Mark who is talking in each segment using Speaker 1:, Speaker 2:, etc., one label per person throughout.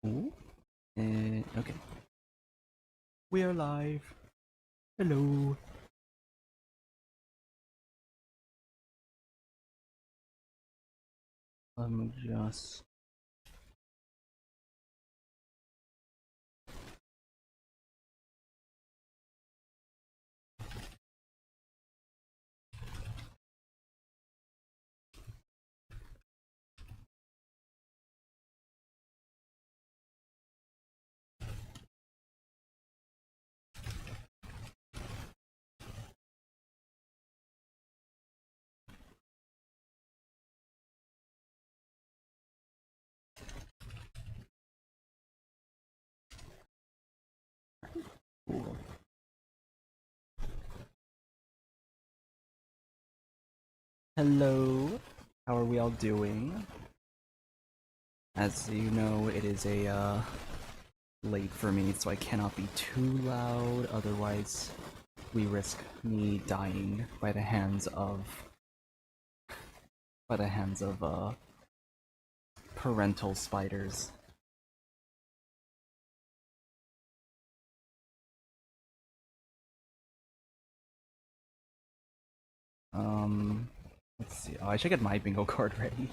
Speaker 1: Ooh. And okay. We are live. Hello. Let me just cool. Hello. How are we all doing? As you know, it is late for me, so I cannot be too loud, otherwise we risk me dying by the hands of parental spiders. Let's see. Oh, I should get my bingo card ready.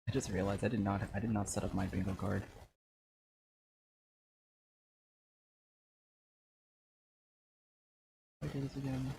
Speaker 1: I just realized I did not set up my bingo card. I did this again.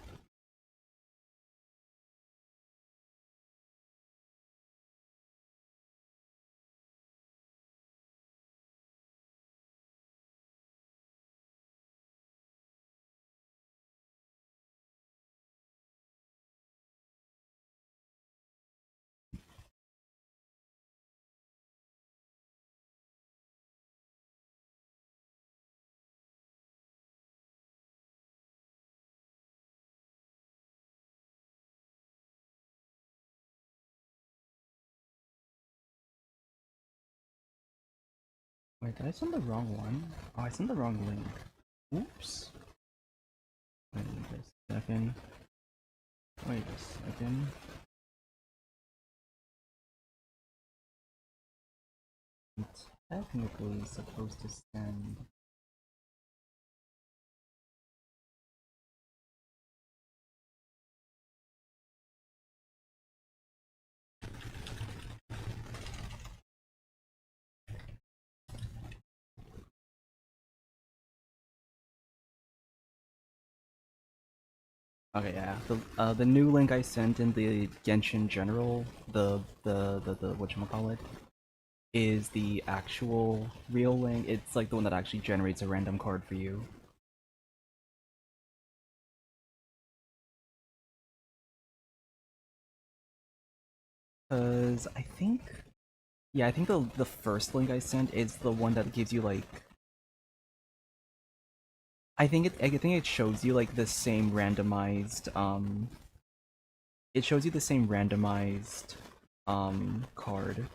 Speaker 1: Wait, did I send the wrong one? Oh, I sent the wrong link. Oops. Wait a second. Wait a second. I'm technically supposed to send. Okay, yeah. The new link I sent in the Genshin general, the whatchamacallit, is the actual real link. It's like the one that actually generates a random card for you. Cause I think, yeah, I think the first link I sent is the one that gives you like, I think it shows you like the same randomized it shows you the same randomized card.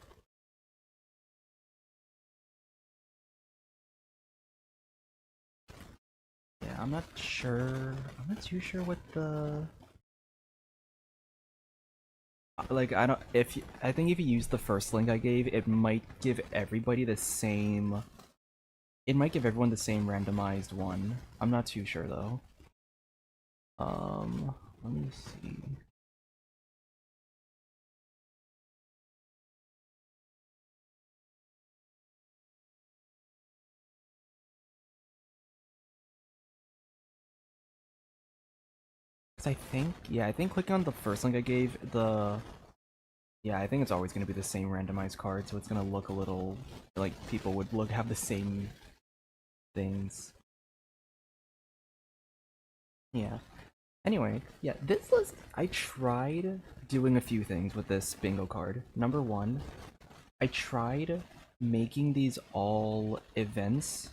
Speaker 1: Yeah, I'm not sure. I'm not too sure what the like. I don't. If I think if you use the first link I gave, it might give everybody the same. It might give everyone the same randomized one. I'm not too sure though. Let me see. 'Cause I think, yeah, I think clicking on the first link I gave, yeah, I think it's always going to be the same randomized card, so it's going to look a little like people would have the same things. Yeah. Anyway, yeah, this was, I tried doing a few things with this bingo card. Number one, I tried making these all events.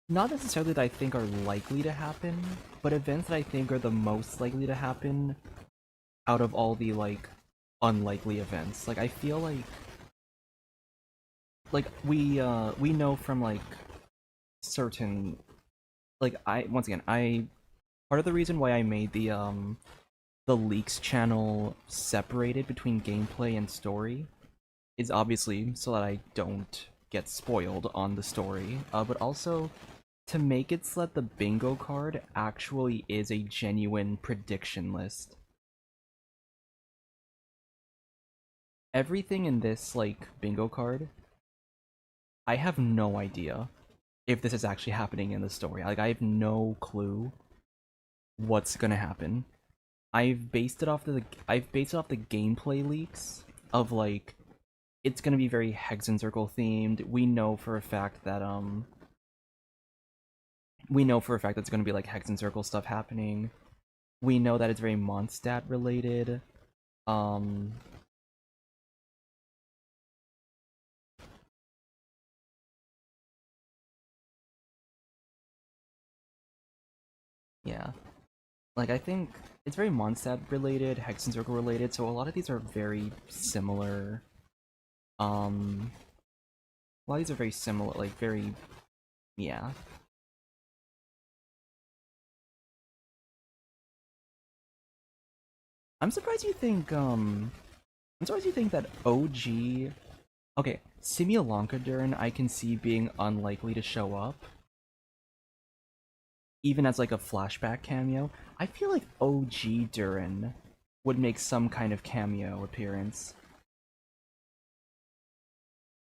Speaker 1: Not necessarily that I think are likely to happen, but events that I think are the most likely to happen out of all the, like, unlikely events. Like, I feel like we know from, like, certain, like, once again, part of the reason why I made the leaks channel separated between gameplay and story is obviously so that I don't get spoiled on the story, but also to make it so that the bingo card actually is a genuine prediction list. Everything in this, like, bingo card, I have no idea if this is actually happening in the story. Like, I have no clue what's gonna happen. I've based it off the gameplay leaks of, like, it's gonna be very Hexen Circle themed. We know for a fact that it's gonna be like Hexen Circle stuff happening. We know that it's very Mondstadt related. Um yeah. Like, I think it's very Mondstadt related, Hexen Circle related, so a lot of these are very similar. A lot of these are very similar, like, very, yeah. I'm surprised you think, I'm surprised you think that OG... Okay, Simulanka Durin I can see being unlikely to show up. Even as, like, a flashback cameo. I feel like OG Durin would make some kind of cameo appearance.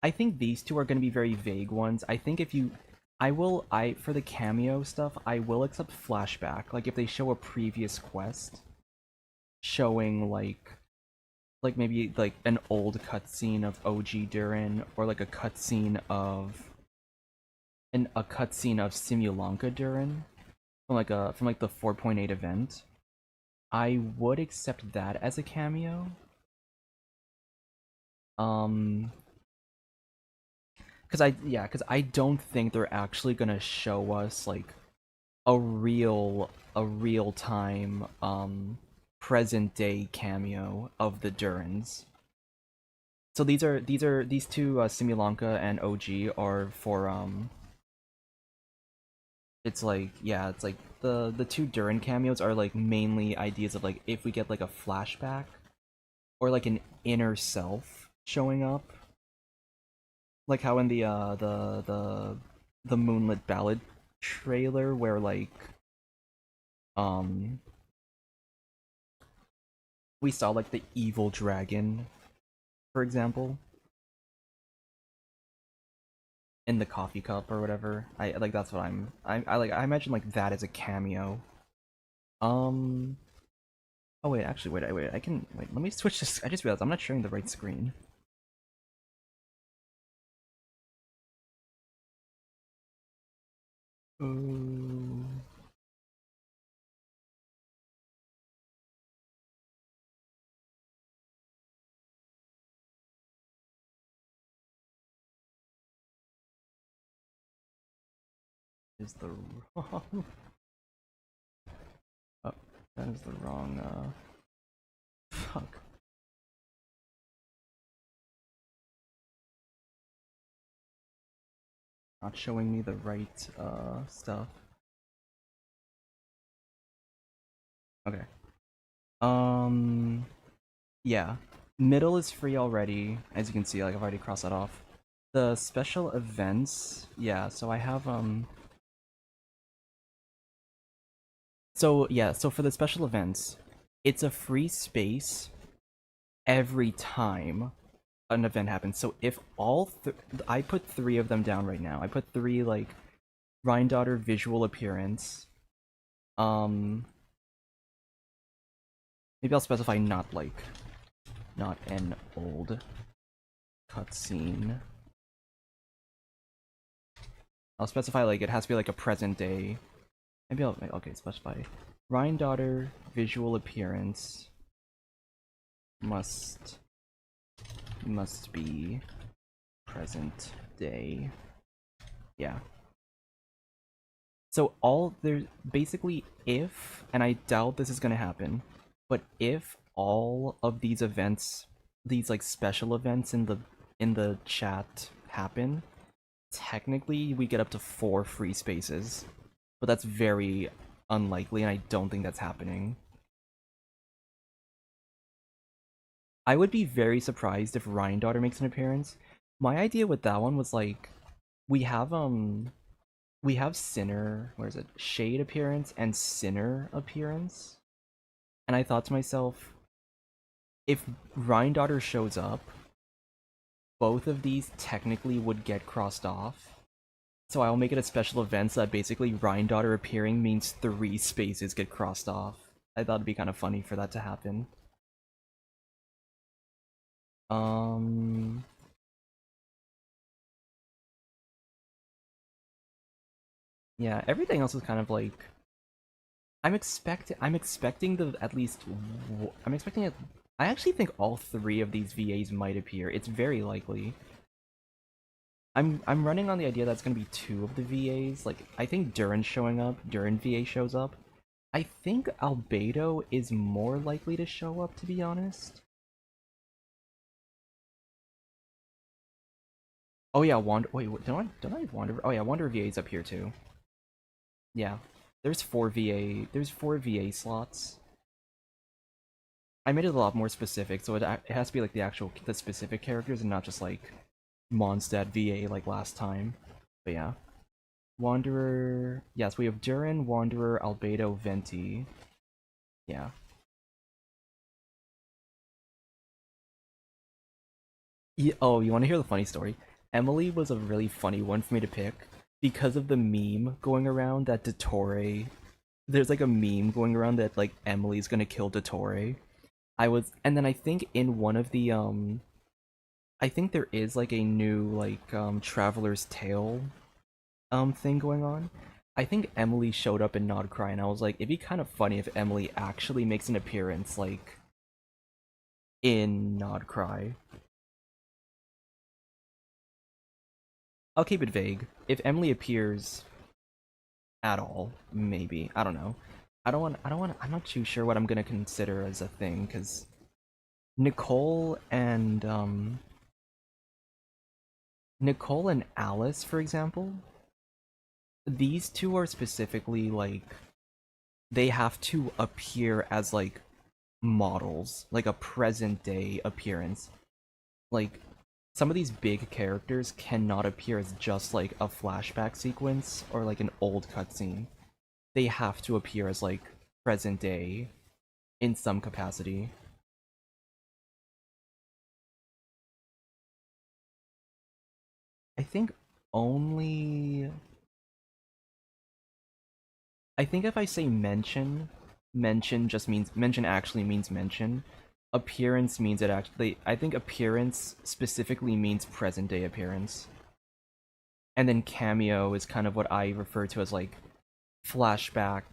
Speaker 1: I think these two are going to be very vague ones. I think if you... for the cameo stuff, I will accept flashback. Like, if they show a previous quest showing, like maybe, like, an old cutscene of OG Durin, or, like, a cutscene of... a cutscene of Simulanka Durin, from the 4.8 event, I would accept that as a cameo. Because I don't think they're actually gonna show us, like, a real time present day cameo of the Durins. So these two, Simulanka and OG, are for it's like, yeah, it's like the two Durin cameos are, like, mainly ideas of, like, if we get, like, a flashback or, like, an inner self showing up, like how in the Moonlit Ballad trailer, where, like, um we saw, like, the evil dragon, for example, in the coffee cup or whatever. I like, that's what I imagine, like, that as a cameo. um oh wait, actually, wait, I can, wait, let me switch this. I just realized I'm not sharing the right screen. Oh, is the wrong... Oh, that is the wrong, fuck. Not showing me the right, stuff. Okay. Yeah. Middle is free already, as you can see, like, I've already crossed that off. The special events, yeah, so I have, so, yeah, so for the special events, it's a free space every time an event happens. So if I put 3 of them down right now. I put 3, like, Daughter visual appearance. Maybe I'll specify not an old cutscene. I'll specify, like, it has to be, like, a present day. Maybe okay, specify Daughter visual appearance must be present day. Yeah. So there's basically, if, and I doubt this is gonna happen, but if all of these events, these, like, special events in the chat happen, technically we get up to 4 free spaces. But that's very unlikely, and I don't think that's happening. I would be very surprised if Daughter makes an appearance, My idea with that one was like we have we have Sinner, where is it? Shade appearance and Sinner appearance. And I thought to myself, if Rhine shows up, both of these technically would get crossed off. So I'll make it a special event so that basically Rhine appearing means 3 spaces get crossed off. I thought it'd be kind of funny for that to happen. Um yeah, everything else is kind of like I'm expecting the at least I'm expecting it. I actually think all 3 of these VAs might appear. It's very likely. I'm running on the idea that's gonna be 2 of the VAs. Like I think Durin showing up, Durin VA shows up. I think Albedo is more likely to show up, to be honest. Oh yeah, Wander. Wait, don't I Wander? Oh yeah, Wander VA's up here too. Yeah, there's 4 VA. There's 4 VA slots. I made it a lot more specific, so it has to be like the specific characters and not just like Mondstadt VA like last time. But yeah. Wanderer. Yes, we have Durin, Wanderer, Albedo, Venti. Yeah. Oh, you want to hear the funny story? Emily was a really funny one for me to pick because of the meme going around that Dottore. There's like a meme going around that like Emily's gonna kill Dottore. And then I think in one of the I think there is like a new like Traveler's Tale thing going on. I think Emily showed up in Krai, and I was like, it'd be kind of funny if Emily actually makes an appearance like in Krai. I'll keep it vague. If Emily appears at all, maybe. I don't know. I'm not too sure what I'm gonna consider as a thing, because Nicole and Nicole and Alice, for example, these two are specifically like they have to appear as like models, like a present day appearance. Like some of these big characters cannot appear as just like a flashback sequence or like an old cutscene. They have to appear as like present day in some capacity. I think only I think if I say mention, mention actually means mention. Appearance means it actually I think appearance specifically means present day appearance. And then cameo is kind of what I refer to as like flashback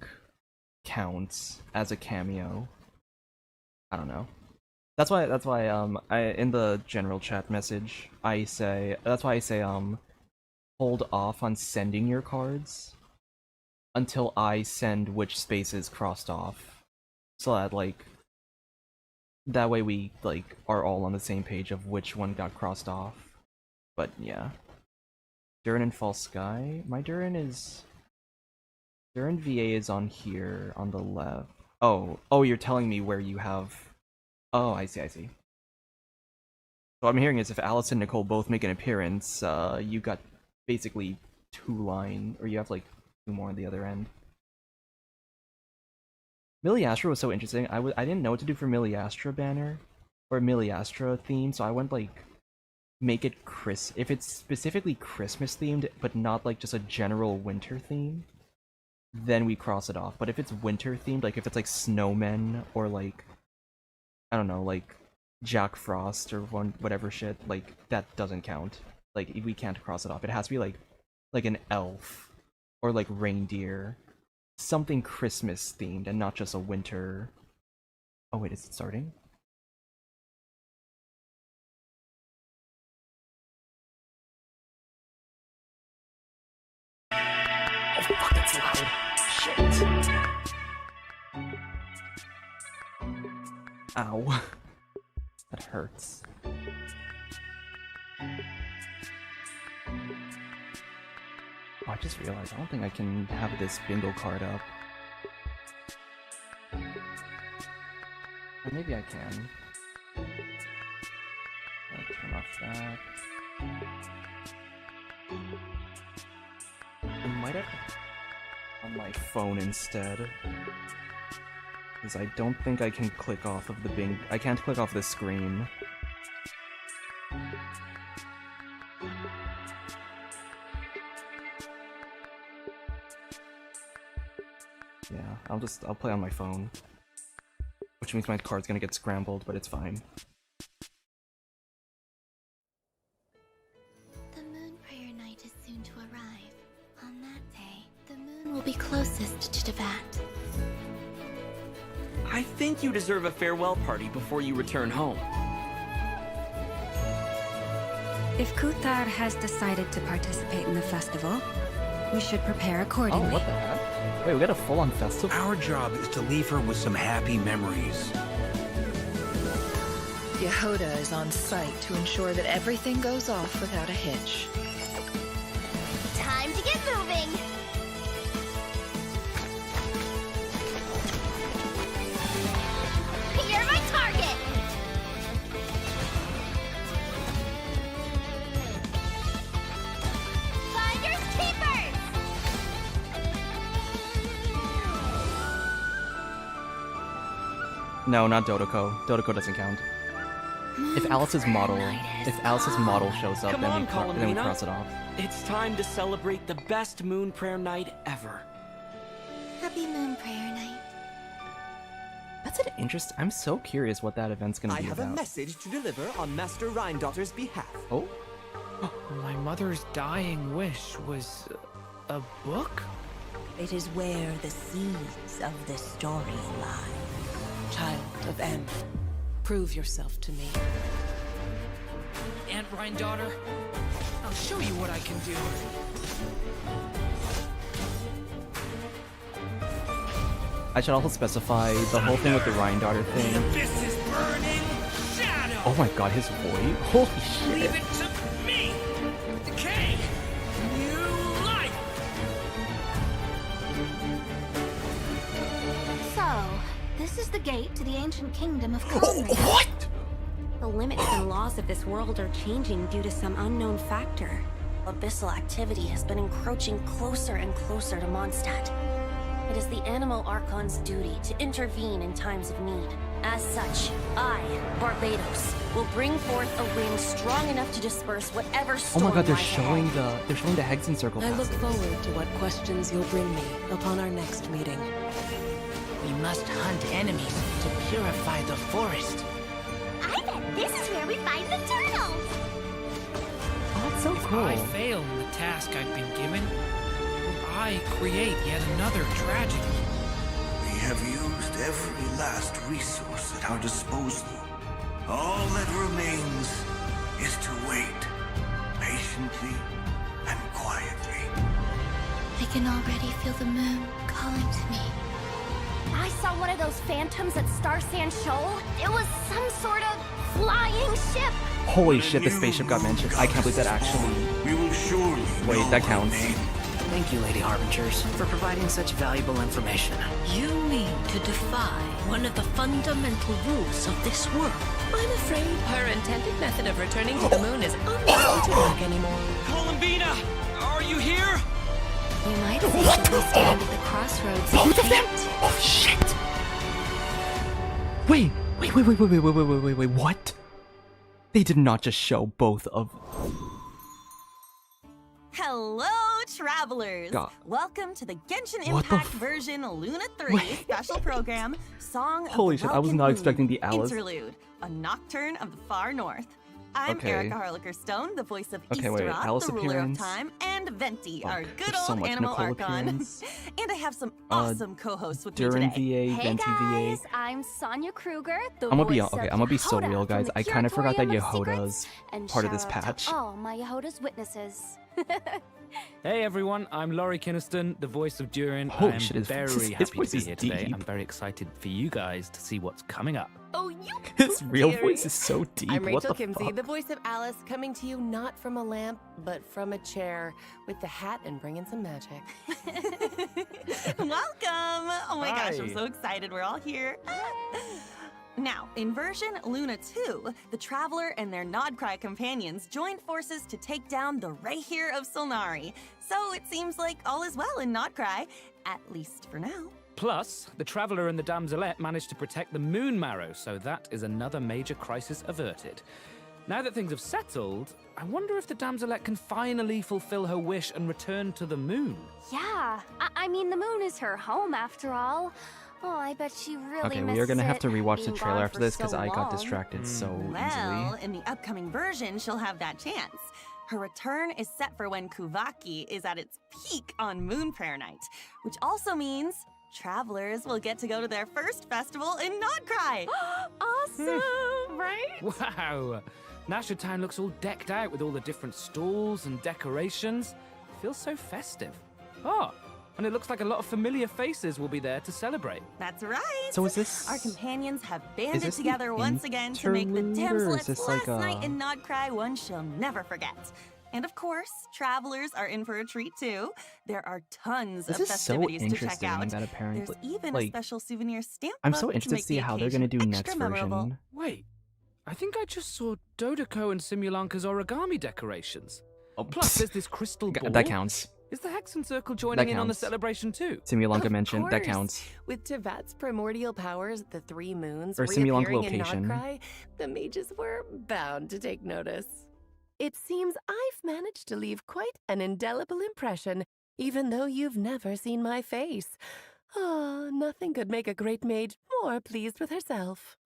Speaker 1: counts as a cameo. I don't know. That's why I in the general chat message I say that's why I say hold off on sending your cards until I send which spaces crossed off. So that like that way we like are all on the same page of which one got crossed off. But yeah. Durin and False Sky. My Durin VA is on here on the left. Oh, you're telling me where you have. Oh, I see, I see. So what I'm hearing is if Alice and Nicole both make an appearance, you got basically 2 line, or you have like 2 more on the other end. Miliastra was so interesting. I didn't know what to do for Miliastra banner or Miliastra theme, so I went like make it if it's specifically Christmas themed, but not like just a general winter theme, then we cross it off. But if it's winter themed, like if it's like snowmen or like I don't know, like Jack Frost or whatever shit, like that doesn't count. Like we can't cross it off. It has to be like an elf or like reindeer, something Christmas themed and not just a winter. Oh wait, is it starting? Oh fuck, that's loud. Shit. Ow. That hurts. Oh, I just realized I don't think I can have this bingo card up. Or maybe I can. I'll turn off that. I might have on my phone instead. Because I don't think I can click off of the Bing. I can't click off the screen. Yeah, I'll play on my phone. Which means my card's gonna get scrambled, but it's fine.
Speaker 2: The moon prayer night is soon to arrive. On that day, the moon will be closest to Teyvat.
Speaker 3: I think you deserve a farewell party before you return home.
Speaker 4: If Kuthar has decided to participate in the festival, we should prepare accordingly.
Speaker 1: Oh, what the heck? Wait, we got a full-on festival?
Speaker 5: Our job is to leave her with some happy memories.
Speaker 6: Yehoda is on site to ensure that everything goes off without a hitch.
Speaker 2: Time to get moving! You're my target! Finders keepers!
Speaker 1: No, not Dodoko. Dodoko doesn't count. If Alice's model shows up,
Speaker 3: Come
Speaker 1: then
Speaker 3: on,
Speaker 1: we
Speaker 3: Columbina.
Speaker 1: cross it off.
Speaker 3: It's time to celebrate the best moon prayer night ever.
Speaker 2: Happy moon prayer night.
Speaker 1: That's an interest. I'm so curious what that event's gonna
Speaker 7: I
Speaker 1: be
Speaker 7: have
Speaker 1: about.
Speaker 7: a message to deliver on Master Rhindaughter's behalf.
Speaker 1: Oh,
Speaker 8: My mother's dying wish was a book?
Speaker 9: It is where the seeds of the story lie.
Speaker 6: Child of M, prove yourself to me.
Speaker 8: Aunt Rhindaughter, I'll show you what I can do.
Speaker 1: I should also specify the whole thing with the Rhindaughter thing.
Speaker 8: This is burning shadow!
Speaker 1: Oh my god, his voice! Holy shit!
Speaker 8: Leave it to me! Decay! New life!
Speaker 2: So, this is the gate to the ancient kingdom of Krai.
Speaker 1: What?
Speaker 4: The limits and laws of this world are changing due to some unknown factor.
Speaker 10: Abyssal activity has been encroaching closer and closer to Mondstadt. It is the Animal Archon's duty to intervene in times of need. As such, I, Barbados, will bring forth a wind strong enough to disperse whatever
Speaker 1: Oh
Speaker 10: storm
Speaker 1: my god, they're
Speaker 10: lies
Speaker 1: showing
Speaker 10: ahead.
Speaker 1: the Hexen Circle
Speaker 6: I look
Speaker 1: passes.
Speaker 6: forward to what questions you'll bring me upon our next meeting.
Speaker 8: We must hunt enemies to purify the forest.
Speaker 2: I bet this is where we find the turtles!
Speaker 1: Oh, that's so
Speaker 8: If
Speaker 1: cool.
Speaker 8: I fail in the task I've been given, I create yet another tragedy.
Speaker 5: We have used every last resource at our disposal. All that remains is to wait, patiently and quietly.
Speaker 2: I can already feel the moon calling to me.
Speaker 10: I saw one of those phantoms at Star Sand Shoal. It was some sort of flying ship.
Speaker 1: Holy shit, the spaceship got mentioned. I can't believe that actually...
Speaker 5: We will surely
Speaker 1: Wait,
Speaker 5: know
Speaker 1: that
Speaker 5: our
Speaker 1: counts.
Speaker 5: name.
Speaker 8: Thank you, Lady Harbingers, for providing such valuable information.
Speaker 9: You mean to defy one of the fundamental rules of this world? I'm afraid her intended method of returning to the moon is unlikely to work anymore.
Speaker 3: Columbina, are you here?
Speaker 4: You might safely stand at the crossroads of fate.
Speaker 1: Oh shit! Wait, what? They did not just show both of...
Speaker 11: Hello, travelers!
Speaker 1: God.
Speaker 11: Welcome to the Genshin
Speaker 1: What the
Speaker 11: Impact version Luna 3
Speaker 1: Wait.
Speaker 11: special program, Song of
Speaker 1: Holy
Speaker 11: the
Speaker 1: shit, I was
Speaker 11: Welkin
Speaker 1: not
Speaker 11: Moon
Speaker 1: expecting the Alice.
Speaker 11: Interlude, a nocturne of the far north. I'm
Speaker 1: Okay.
Speaker 11: Erica Harlicker Stone, the voice of
Speaker 1: Okay, wait,
Speaker 11: Easteroth,
Speaker 1: Alice
Speaker 11: the ruler of
Speaker 1: appearance.
Speaker 11: time, and Venti,
Speaker 1: Fuck,
Speaker 11: our good
Speaker 1: there's so
Speaker 11: old
Speaker 1: much
Speaker 11: animal
Speaker 1: Nicole
Speaker 11: archon.
Speaker 1: appearance.
Speaker 11: And I have some awesome co-hosts with
Speaker 1: Durin
Speaker 11: me today.
Speaker 1: VA,
Speaker 10: Hey
Speaker 1: Venti
Speaker 10: guys,
Speaker 1: VA.
Speaker 10: I'm Sonia Kruger, the
Speaker 1: I'm gonna be
Speaker 10: voice
Speaker 1: okay.
Speaker 10: of
Speaker 1: I'm gonna be so
Speaker 10: Yehoda
Speaker 1: real,
Speaker 10: from
Speaker 1: guys.
Speaker 10: the
Speaker 1: I kind of forgot that
Speaker 10: Curatorium of
Speaker 1: Yehoda's
Speaker 10: Secrets, and
Speaker 1: part of this
Speaker 10: shout out to
Speaker 1: patch.
Speaker 10: all my Yehoda's witnesses.
Speaker 12: Hey everyone, I'm Laurie Kinniston, the voice of Durin.
Speaker 1: Holy
Speaker 12: I'm
Speaker 1: shit, his
Speaker 12: very
Speaker 1: voice- his
Speaker 12: happy
Speaker 1: voice
Speaker 12: to be
Speaker 1: is
Speaker 12: here today.
Speaker 1: deep.
Speaker 12: I'm very excited for you guys to see what's coming up.
Speaker 11: Oh, you
Speaker 1: His real
Speaker 11: dearie.
Speaker 1: voice is so deep.
Speaker 13: I'm
Speaker 1: What
Speaker 13: Rachel
Speaker 1: the
Speaker 13: Kimsey,
Speaker 1: fuck?
Speaker 13: the voice of Alice, coming to you not from a lamp, but from a chair, with the hat and bringing some magic.
Speaker 11: Welcome! Oh my gosh, I'm
Speaker 12: Hi.
Speaker 11: so excited. We're all here. Now, in version Luna 2, the Traveler and their Nodcry companions joined forces to take down the Rehir of Solnari. So it seems like all is well in Nodcry, at least for now.
Speaker 12: Plus, the Traveler and the Damselette managed to protect the Moon Marrow, so that is another major crisis averted. Now that things have settled, I wonder if the Damselette can finally fulfill her wish and return to the moon.
Speaker 14: Yeah, I mean, the moon is her home after all. Oh, I bet she really
Speaker 1: Okay,
Speaker 14: misses
Speaker 1: we are gonna have
Speaker 14: it,
Speaker 1: to rewatch the
Speaker 14: being
Speaker 1: trailer
Speaker 14: gone
Speaker 1: after
Speaker 14: for
Speaker 1: this because
Speaker 14: so
Speaker 1: I got
Speaker 14: long.
Speaker 1: distracted so
Speaker 11: Well,
Speaker 1: easily.
Speaker 11: in the upcoming version, she'll have that chance. Her return is set for when Kuvaki is at its peak on Moon Prayer Night, which also means travelers will get to go to their first festival in Nodcry.
Speaker 14: Awesome, right?
Speaker 12: Wow! Nasha Town looks all decked out with all the different stalls and decorations. Feels so festive. Oh, and it looks like a lot of familiar faces will be there to celebrate.
Speaker 11: That's right.
Speaker 1: So is this...
Speaker 11: Our companions have
Speaker 1: is
Speaker 11: banded
Speaker 1: this
Speaker 11: together
Speaker 1: an
Speaker 11: once again to make the
Speaker 1: interlude, or is
Speaker 11: Damselette's
Speaker 1: this
Speaker 11: last
Speaker 1: like
Speaker 11: night
Speaker 1: a-
Speaker 11: in Nodcry one she'll never forget. And of course, travelers are in for a treat too. There are tons
Speaker 1: This
Speaker 11: of
Speaker 1: is so
Speaker 11: festivities to check
Speaker 1: interesting
Speaker 11: out.
Speaker 1: that apparently...
Speaker 11: There's even
Speaker 1: like,
Speaker 11: a special souvenir stamp
Speaker 1: I'm
Speaker 11: book
Speaker 1: so interested
Speaker 11: make
Speaker 1: to see
Speaker 11: the
Speaker 1: how they're gonna do
Speaker 11: occasion
Speaker 1: next
Speaker 11: extra memorable.
Speaker 1: version.
Speaker 12: Wait, I think I just saw Dodoko and Simulanka's origami decorations.
Speaker 1: Oh,
Speaker 12: Plus, there's this crystal ball.
Speaker 1: That counts.
Speaker 12: Is the Hexen Circle joining in on the
Speaker 1: counts.
Speaker 12: celebration too?
Speaker 1: Simulanka
Speaker 13: Of
Speaker 1: mentioned, that
Speaker 13: course.
Speaker 1: counts.
Speaker 13: With Tevat's primordial powers, the three moons
Speaker 1: Or Simulanka
Speaker 13: reappearing in
Speaker 1: location.
Speaker 13: Nodcry, the mages were bound to take notice. It seems I've managed to leave quite an indelible impression, even though you've never seen my face. Ah, nothing could make a great mage more pleased with herself.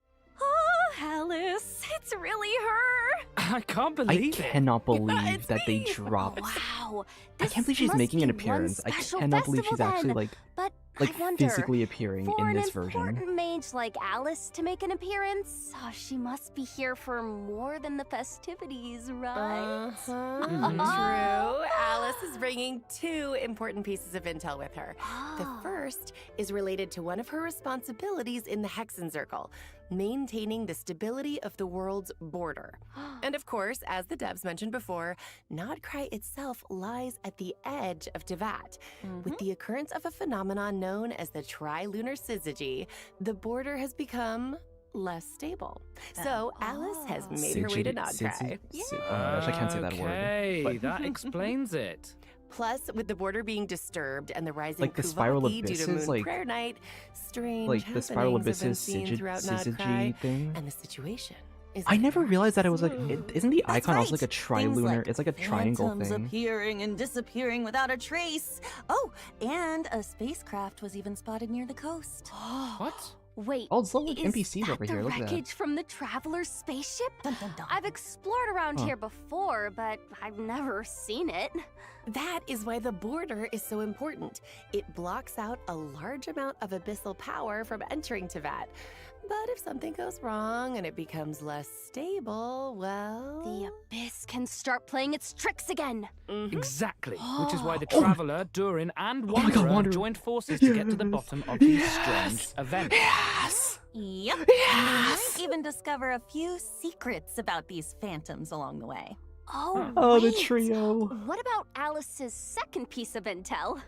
Speaker 14: Oh, Alice, it's really her.
Speaker 12: I can't
Speaker 1: I
Speaker 12: believe it.
Speaker 1: cannot believe
Speaker 14: it's
Speaker 1: that they
Speaker 14: me.
Speaker 1: dropped.
Speaker 14: Wow.
Speaker 1: I can't believe she's
Speaker 14: must
Speaker 1: making an
Speaker 14: be one
Speaker 1: appearance. I
Speaker 14: special
Speaker 1: cannot believe she's
Speaker 14: festival
Speaker 1: actually
Speaker 14: then.
Speaker 1: like
Speaker 14: But I wonder,
Speaker 1: physically appearing
Speaker 14: for
Speaker 1: in
Speaker 14: an
Speaker 1: this version.
Speaker 14: important mage like Alice to make an appearance, she must be here for more than the festivities, right?
Speaker 13: True. Alice is bringing two important pieces of intel with her. The
Speaker 14: Ah.
Speaker 13: first is related to one of her responsibilities in the Hexen Circle, maintaining the stability of the world's border. And of course, as the devs mentioned before, Nodcry itself lies at the edge of Tevat. With the occurrence of a phenomenon known as the trilunar syzygy, the border has become less stable. So Alice has made her way to Nodcry.
Speaker 1: Oh my gosh, I can't say that word.
Speaker 12: Okay,
Speaker 1: but-
Speaker 12: that explains it.
Speaker 13: Plus, with the border being disturbed and the rising
Speaker 1: Like the spiral
Speaker 13: Kuvaki due
Speaker 1: abyss
Speaker 13: to
Speaker 1: is
Speaker 13: Moon
Speaker 1: like-
Speaker 13: Prayer Night, strange
Speaker 1: like the spiral
Speaker 13: happenings have been
Speaker 1: abysses
Speaker 13: seen throughout
Speaker 1: syzygy
Speaker 13: Nodcry,
Speaker 1: thing.
Speaker 13: and the situation is
Speaker 1: I never realized that it was like,
Speaker 11: Hmm.
Speaker 1: isn't the
Speaker 11: That's
Speaker 1: icon also
Speaker 11: right.
Speaker 1: like a
Speaker 11: Things
Speaker 1: trilunar?
Speaker 11: like
Speaker 1: It's like a triangle
Speaker 11: phantoms
Speaker 1: thing.
Speaker 11: appearing and disappearing without a trace. Oh, and a spacecraft was even spotted near the coast.
Speaker 12: What?
Speaker 14: Wait,
Speaker 1: Oh, it's like
Speaker 14: is
Speaker 1: NPCs
Speaker 14: that
Speaker 1: over
Speaker 14: the
Speaker 1: here. Look at
Speaker 14: wreckage
Speaker 1: that.
Speaker 14: from the Traveler's spaceship?
Speaker 11: Dun, dun, dun.
Speaker 14: I've explored around
Speaker 1: Huh.
Speaker 14: here before, but I've never seen it.
Speaker 13: That is why the border is so important. It blocks out a large amount of abyssal power from entering Tevat. But if something goes wrong and it becomes less stable, well...
Speaker 14: The Abyss can start playing its tricks again.
Speaker 12: Exactly. Which is why the
Speaker 1: Oh.
Speaker 12: Traveler, Durin, and
Speaker 1: Oh my God,
Speaker 12: Wanderer have
Speaker 1: Wanderer.
Speaker 12: joined forces to get to the bottom of these strange events.
Speaker 1: Yes!
Speaker 11: Yep.
Speaker 1: Yes!
Speaker 11: You might even discover a few secrets about these phantoms along the way.
Speaker 14: Oh,
Speaker 1: Oh, the
Speaker 14: wait.
Speaker 1: trio.
Speaker 14: What about Alice's second piece of intel?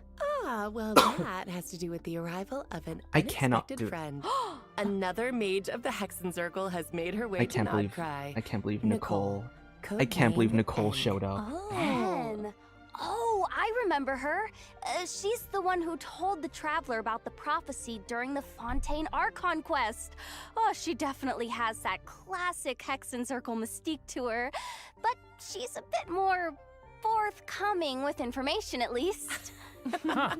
Speaker 13: Ah, well, that has to do with the arrival of an
Speaker 1: I cannot
Speaker 13: unexpected
Speaker 1: do it.
Speaker 13: friend. Another mage of the Hexen Circle has made her way
Speaker 1: I
Speaker 13: to
Speaker 1: can't believe.
Speaker 13: Nodcry.
Speaker 1: I can't believe Nicole.
Speaker 13: Code
Speaker 1: I can't believe
Speaker 13: name
Speaker 1: Nicole
Speaker 13: Anne.
Speaker 1: showed up.
Speaker 14: Anne. Oh, I remember her. She's the one who told the Traveler about the prophecy during the Fontaine Archon quest. Oh, she definitely has that classic Hexen Circle mystique to her. But she's a bit more forthcoming with information, at least.
Speaker 12: Huh.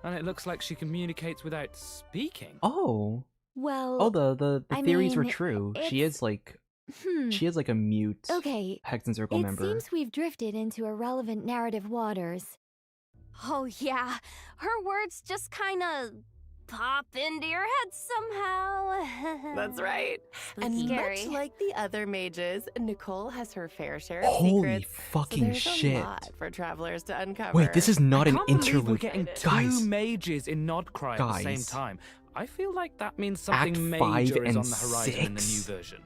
Speaker 12: And it looks like she communicates without speaking.
Speaker 1: Oh.
Speaker 14: Well,
Speaker 1: Oh, the
Speaker 14: I
Speaker 1: theories were
Speaker 14: mean,
Speaker 1: true. She
Speaker 14: it's-
Speaker 1: is like
Speaker 14: hmm.
Speaker 1: she is like a mute
Speaker 14: Okay,
Speaker 1: Hexen Circle
Speaker 14: it
Speaker 1: member.
Speaker 14: seems we've drifted into irrelevant narrative waters. Oh yeah, her words just kind of pop into your head somehow.
Speaker 13: That's right. And
Speaker 14: Scary.
Speaker 13: much like the other mages, Nicole has her fair share of
Speaker 1: Holy
Speaker 13: secrets.
Speaker 1: fucking
Speaker 13: so there's
Speaker 1: shit.
Speaker 13: a lot for travelers to uncover.
Speaker 1: Wait, this is not
Speaker 12: I
Speaker 1: an
Speaker 12: can't believe
Speaker 1: interlude.
Speaker 12: We're getting two
Speaker 1: Guys,
Speaker 12: mages in Nodcry at the same
Speaker 1: Guys.
Speaker 12: time. I feel like that means something
Speaker 1: Act
Speaker 12: major
Speaker 1: 5
Speaker 12: is
Speaker 1: and
Speaker 12: on the horizon in the
Speaker 1: 6?
Speaker 12: new version.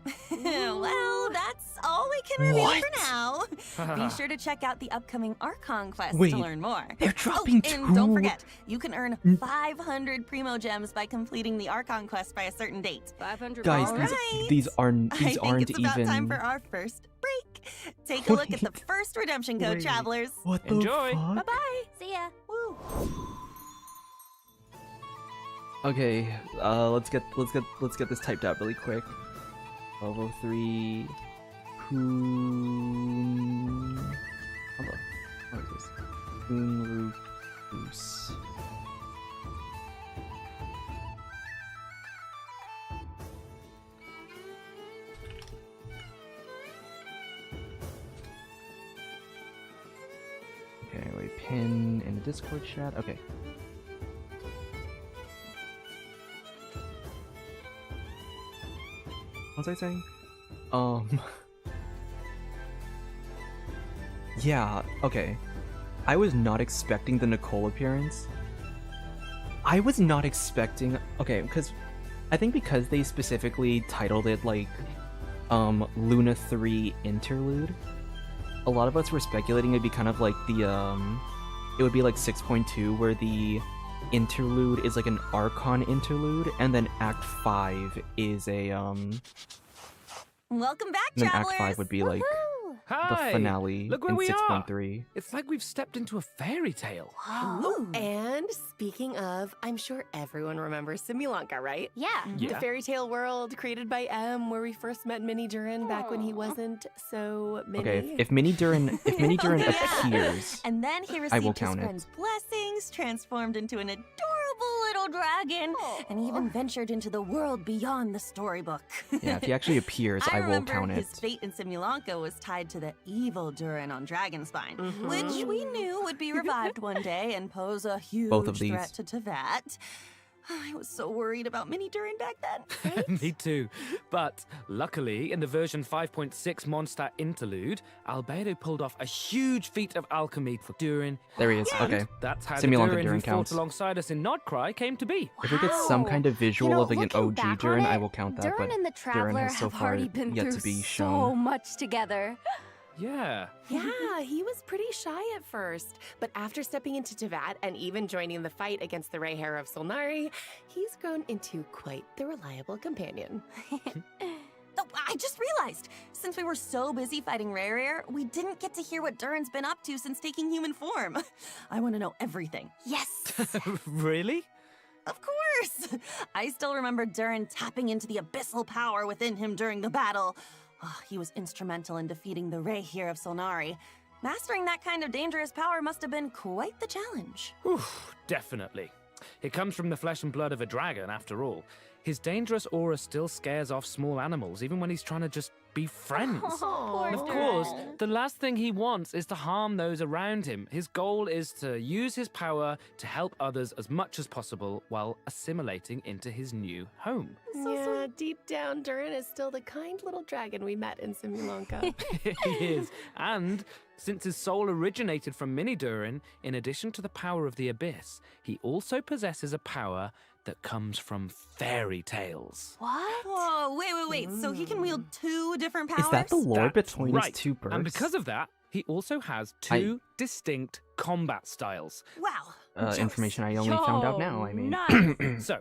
Speaker 11: Well, that's all we can reveal
Speaker 1: What?
Speaker 11: for now. Be sure to check out the upcoming Archon quest
Speaker 1: Wait,
Speaker 11: to learn more.
Speaker 1: they're dropping
Speaker 11: and don't
Speaker 1: two-
Speaker 11: forget, you can earn 500 Primo Gems by completing the Archon quest by a certain date.
Speaker 14: 500
Speaker 1: Guys,
Speaker 11: All right.
Speaker 1: these aren't
Speaker 11: I think it's about
Speaker 1: even.
Speaker 11: time for our first break. Take a look at the first redemption code,
Speaker 1: Wait.
Speaker 11: travelers.
Speaker 1: What the
Speaker 12: Enjoy.
Speaker 1: fuck?
Speaker 11: Bye-bye.
Speaker 14: See ya.
Speaker 11: Woo.
Speaker 1: Okay, let's get this typed out really quick. 1203 Poon. Hold on. What is this? Poon Goose. Okay, wait, pin in the Discord chat. Okay. What was I saying? Yeah, okay. I was not expecting the Nicole appearance. I was not expecting... Okay, because... I think because they specifically titled it, like, Luna 3 Interlude, a lot of us were speculating it'd be kind of like the, it would be like 6.2, where the interlude is like an Archon interlude, and then Act 5 is a,
Speaker 11: Welcome back,
Speaker 1: and then
Speaker 11: travelers.
Speaker 1: Act 5 would be like the
Speaker 12: Hi!
Speaker 1: finale
Speaker 12: Look where
Speaker 1: in
Speaker 12: we are!
Speaker 1: 6.3.
Speaker 12: It's like we've stepped into a fairy tale.
Speaker 13: Oh, and speaking of, I'm sure everyone remembers Simulanka, right?
Speaker 14: Yeah.
Speaker 12: Yeah.
Speaker 13: The fairy tale world created by M, where we first met Mini Durin back when he wasn't so mini.
Speaker 1: Okay, if Mini Durin appears,
Speaker 11: And then he
Speaker 1: I will
Speaker 11: received his
Speaker 1: count it.
Speaker 11: friend's blessings, transformed into an adorable little dragon, and even ventured into the world beyond the storybook.
Speaker 1: yeah, if he actually appears, I will
Speaker 11: remember
Speaker 1: count it.
Speaker 11: his fate in Simulanka was tied to the evil Durin on Dragonspine,
Speaker 13: Mhm.
Speaker 11: which we knew would be revived one day and pose a huge
Speaker 1: Both of these.
Speaker 11: threat to Tevat. I was so worried about Mini Durin back then.
Speaker 12: Me too. But luckily, in the version 5.6 Mondstadt interlude, Albedo pulled off a huge feat of alchemy for Durin.
Speaker 1: There he is,
Speaker 12: And
Speaker 1: okay.
Speaker 12: That's how
Speaker 1: Simulanka
Speaker 12: the Durin
Speaker 1: Durin
Speaker 12: who fought
Speaker 1: counts.
Speaker 12: alongside us in Nodcry came to be.
Speaker 1: If we get some kind of visual
Speaker 14: You know,
Speaker 1: of like an
Speaker 14: looking
Speaker 1: OG
Speaker 14: back
Speaker 1: Durin,
Speaker 14: on
Speaker 1: I
Speaker 14: it,
Speaker 1: will count that,
Speaker 14: Durin
Speaker 1: but
Speaker 14: and the
Speaker 1: Durin
Speaker 14: Traveler
Speaker 1: has so
Speaker 14: have
Speaker 1: far
Speaker 14: already been
Speaker 1: yet
Speaker 14: through
Speaker 1: to be
Speaker 14: so
Speaker 1: shown.
Speaker 14: much together.
Speaker 12: Yeah.
Speaker 13: Yeah, he was pretty shy at first, but after stepping into Tevat and even joining the fight against the Ray Hair of Solnari, he's grown into quite the reliable companion.
Speaker 11: Oh, I just realized, since we were so busy fighting Rare, we didn't get to hear what Durin's been up to since taking human form. I want to know everything.
Speaker 14: Yes.
Speaker 12: Really?
Speaker 11: Of course! I still remember Durin tapping into the abyssal power within him during the battle. Oh, he was instrumental in defeating the Ray here of Solnari. Mastering that kind of dangerous power must have been quite the challenge.
Speaker 12: Oof, definitely. It comes from the flesh and blood of a dragon, after all. His dangerous aura still scares off small animals, even when he's trying to just be friends.
Speaker 14: Poor
Speaker 12: And of course,
Speaker 14: Durin.
Speaker 12: the last thing he wants is to harm those around him. His goal is to use his power to help others as much as possible while assimilating into his new home.
Speaker 13: Yeah, deep down, Durin is still the kind little dragon we met in Simulanka.
Speaker 12: He is. And since his soul originated from Mini Durin, in addition to the power of the Abyss, he also possesses a power that comes from fairy tales.
Speaker 14: What?
Speaker 11: Whoa, wait. So he can wield two different powers?
Speaker 1: Is that the lore
Speaker 12: That's
Speaker 1: between
Speaker 12: right.
Speaker 1: his two birds?
Speaker 12: And because of that, he also has two distinct combat styles.
Speaker 11: Wow.
Speaker 1: Information I only found out now, I mean.
Speaker 14: Nice.
Speaker 12: So,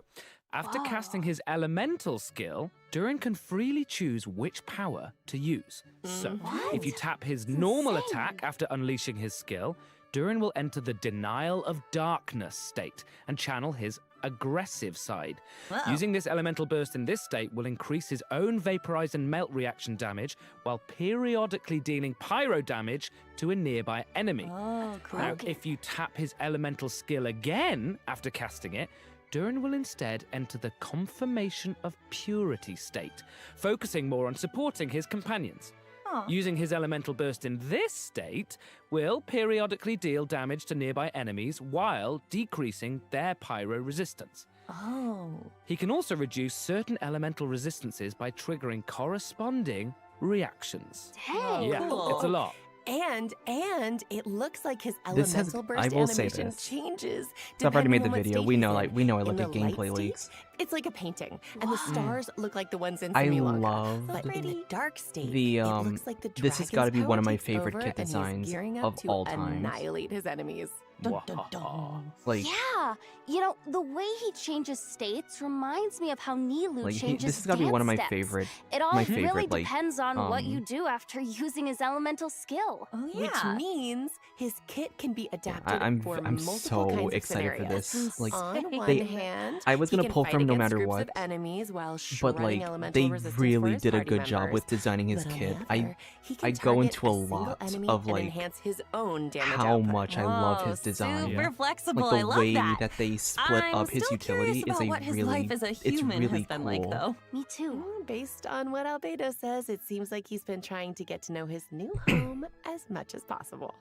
Speaker 12: after casting his elemental skill, Durin can freely choose which power to use. So, if you tap his normal attack after unleashing his skill, Durin will enter the Denial of Darkness state and channel his aggressive side.
Speaker 11: Wow.
Speaker 12: Using this elemental burst in this state will increase his own vaporize and melt reaction damage while periodically dealing pyro damage to a nearby enemy.
Speaker 11: Oh, cool.
Speaker 12: Now, if you tap his elemental skill again after casting it, Durin will instead enter the Confirmation of Purity state, focusing more on supporting his companions.
Speaker 11: Aw.
Speaker 12: Using his elemental burst in this state will periodically deal damage to nearby enemies while decreasing their pyro resistance.
Speaker 11: Oh.
Speaker 12: He can also reduce certain elemental resistances by triggering corresponding reactions.
Speaker 14: Dang.
Speaker 12: Yeah,
Speaker 11: cool.
Speaker 12: it's a lot.
Speaker 13: And it looks like his
Speaker 1: This has-
Speaker 13: elemental burst
Speaker 1: I will say
Speaker 13: animation
Speaker 1: this.
Speaker 13: changes.
Speaker 1: So I've already
Speaker 13: depending
Speaker 1: made the
Speaker 13: on what
Speaker 1: video.
Speaker 13: state
Speaker 1: We
Speaker 13: he's
Speaker 1: know,
Speaker 13: in.
Speaker 1: like, we know I
Speaker 13: In
Speaker 1: look
Speaker 13: the
Speaker 1: at gameplay
Speaker 13: light
Speaker 1: leaks.
Speaker 13: state, it's like a painting, and the stars look like the ones in
Speaker 1: I
Speaker 13: Simulacra.
Speaker 1: love
Speaker 13: But in the dark state,
Speaker 1: the
Speaker 13: it looks like the
Speaker 1: this has
Speaker 13: dragon's
Speaker 1: got to be one of
Speaker 13: power
Speaker 1: my
Speaker 13: takes
Speaker 1: favorite
Speaker 13: over
Speaker 1: kit
Speaker 13: and he's
Speaker 1: designs
Speaker 13: gearing up
Speaker 1: of
Speaker 13: to
Speaker 1: all times.
Speaker 13: annihilate his enemies. Dun, dun, dun.
Speaker 1: Like,
Speaker 14: Yeah, you know, the way he changes states reminds me of how Nilu
Speaker 1: like
Speaker 14: changes
Speaker 1: this has got to be one of my
Speaker 14: dance steps.
Speaker 1: favorite.
Speaker 14: It all
Speaker 1: my
Speaker 14: really
Speaker 1: favorite, like,
Speaker 14: depends on what you do after using his elemental skill.
Speaker 11: Oh
Speaker 13: Which means his kit can be adapted
Speaker 1: I'm
Speaker 13: for
Speaker 1: I'm
Speaker 13: multiple
Speaker 1: so
Speaker 13: kinds of
Speaker 1: excited for
Speaker 13: scenarios.
Speaker 1: this. Like,
Speaker 13: On one
Speaker 1: they,
Speaker 13: hand,
Speaker 1: I was
Speaker 13: he
Speaker 1: gonna
Speaker 13: can
Speaker 1: pull
Speaker 13: fight
Speaker 1: from no
Speaker 13: against
Speaker 1: matter
Speaker 13: groups
Speaker 1: what,
Speaker 13: of enemies while
Speaker 1: but
Speaker 13: shredding
Speaker 1: like
Speaker 13: elemental
Speaker 1: they
Speaker 13: resistance for
Speaker 1: really
Speaker 13: his
Speaker 1: did a
Speaker 13: party
Speaker 1: good job
Speaker 13: members.
Speaker 1: with designing his
Speaker 13: But on
Speaker 1: kit.
Speaker 13: the other, he can
Speaker 1: I go
Speaker 13: target
Speaker 1: into a
Speaker 13: single
Speaker 1: lot
Speaker 13: enemy
Speaker 1: of
Speaker 13: and
Speaker 1: like
Speaker 13: enhance his own damage
Speaker 1: how
Speaker 13: output.
Speaker 1: much I love his
Speaker 11: Whoa,
Speaker 1: design.
Speaker 11: super flexible.
Speaker 1: Like
Speaker 11: I
Speaker 1: the
Speaker 11: love
Speaker 1: way
Speaker 11: that.
Speaker 1: they split
Speaker 11: I'm
Speaker 1: up his
Speaker 11: still
Speaker 1: utility
Speaker 11: curious
Speaker 1: is
Speaker 11: about
Speaker 1: a
Speaker 11: what his
Speaker 1: really
Speaker 11: life as a
Speaker 1: it's
Speaker 11: human
Speaker 1: really
Speaker 11: has been
Speaker 1: cool.
Speaker 11: like, though.
Speaker 14: Me too.
Speaker 13: Based on what Albedo says, it seems like he's been trying to get to know his new home as much as possible.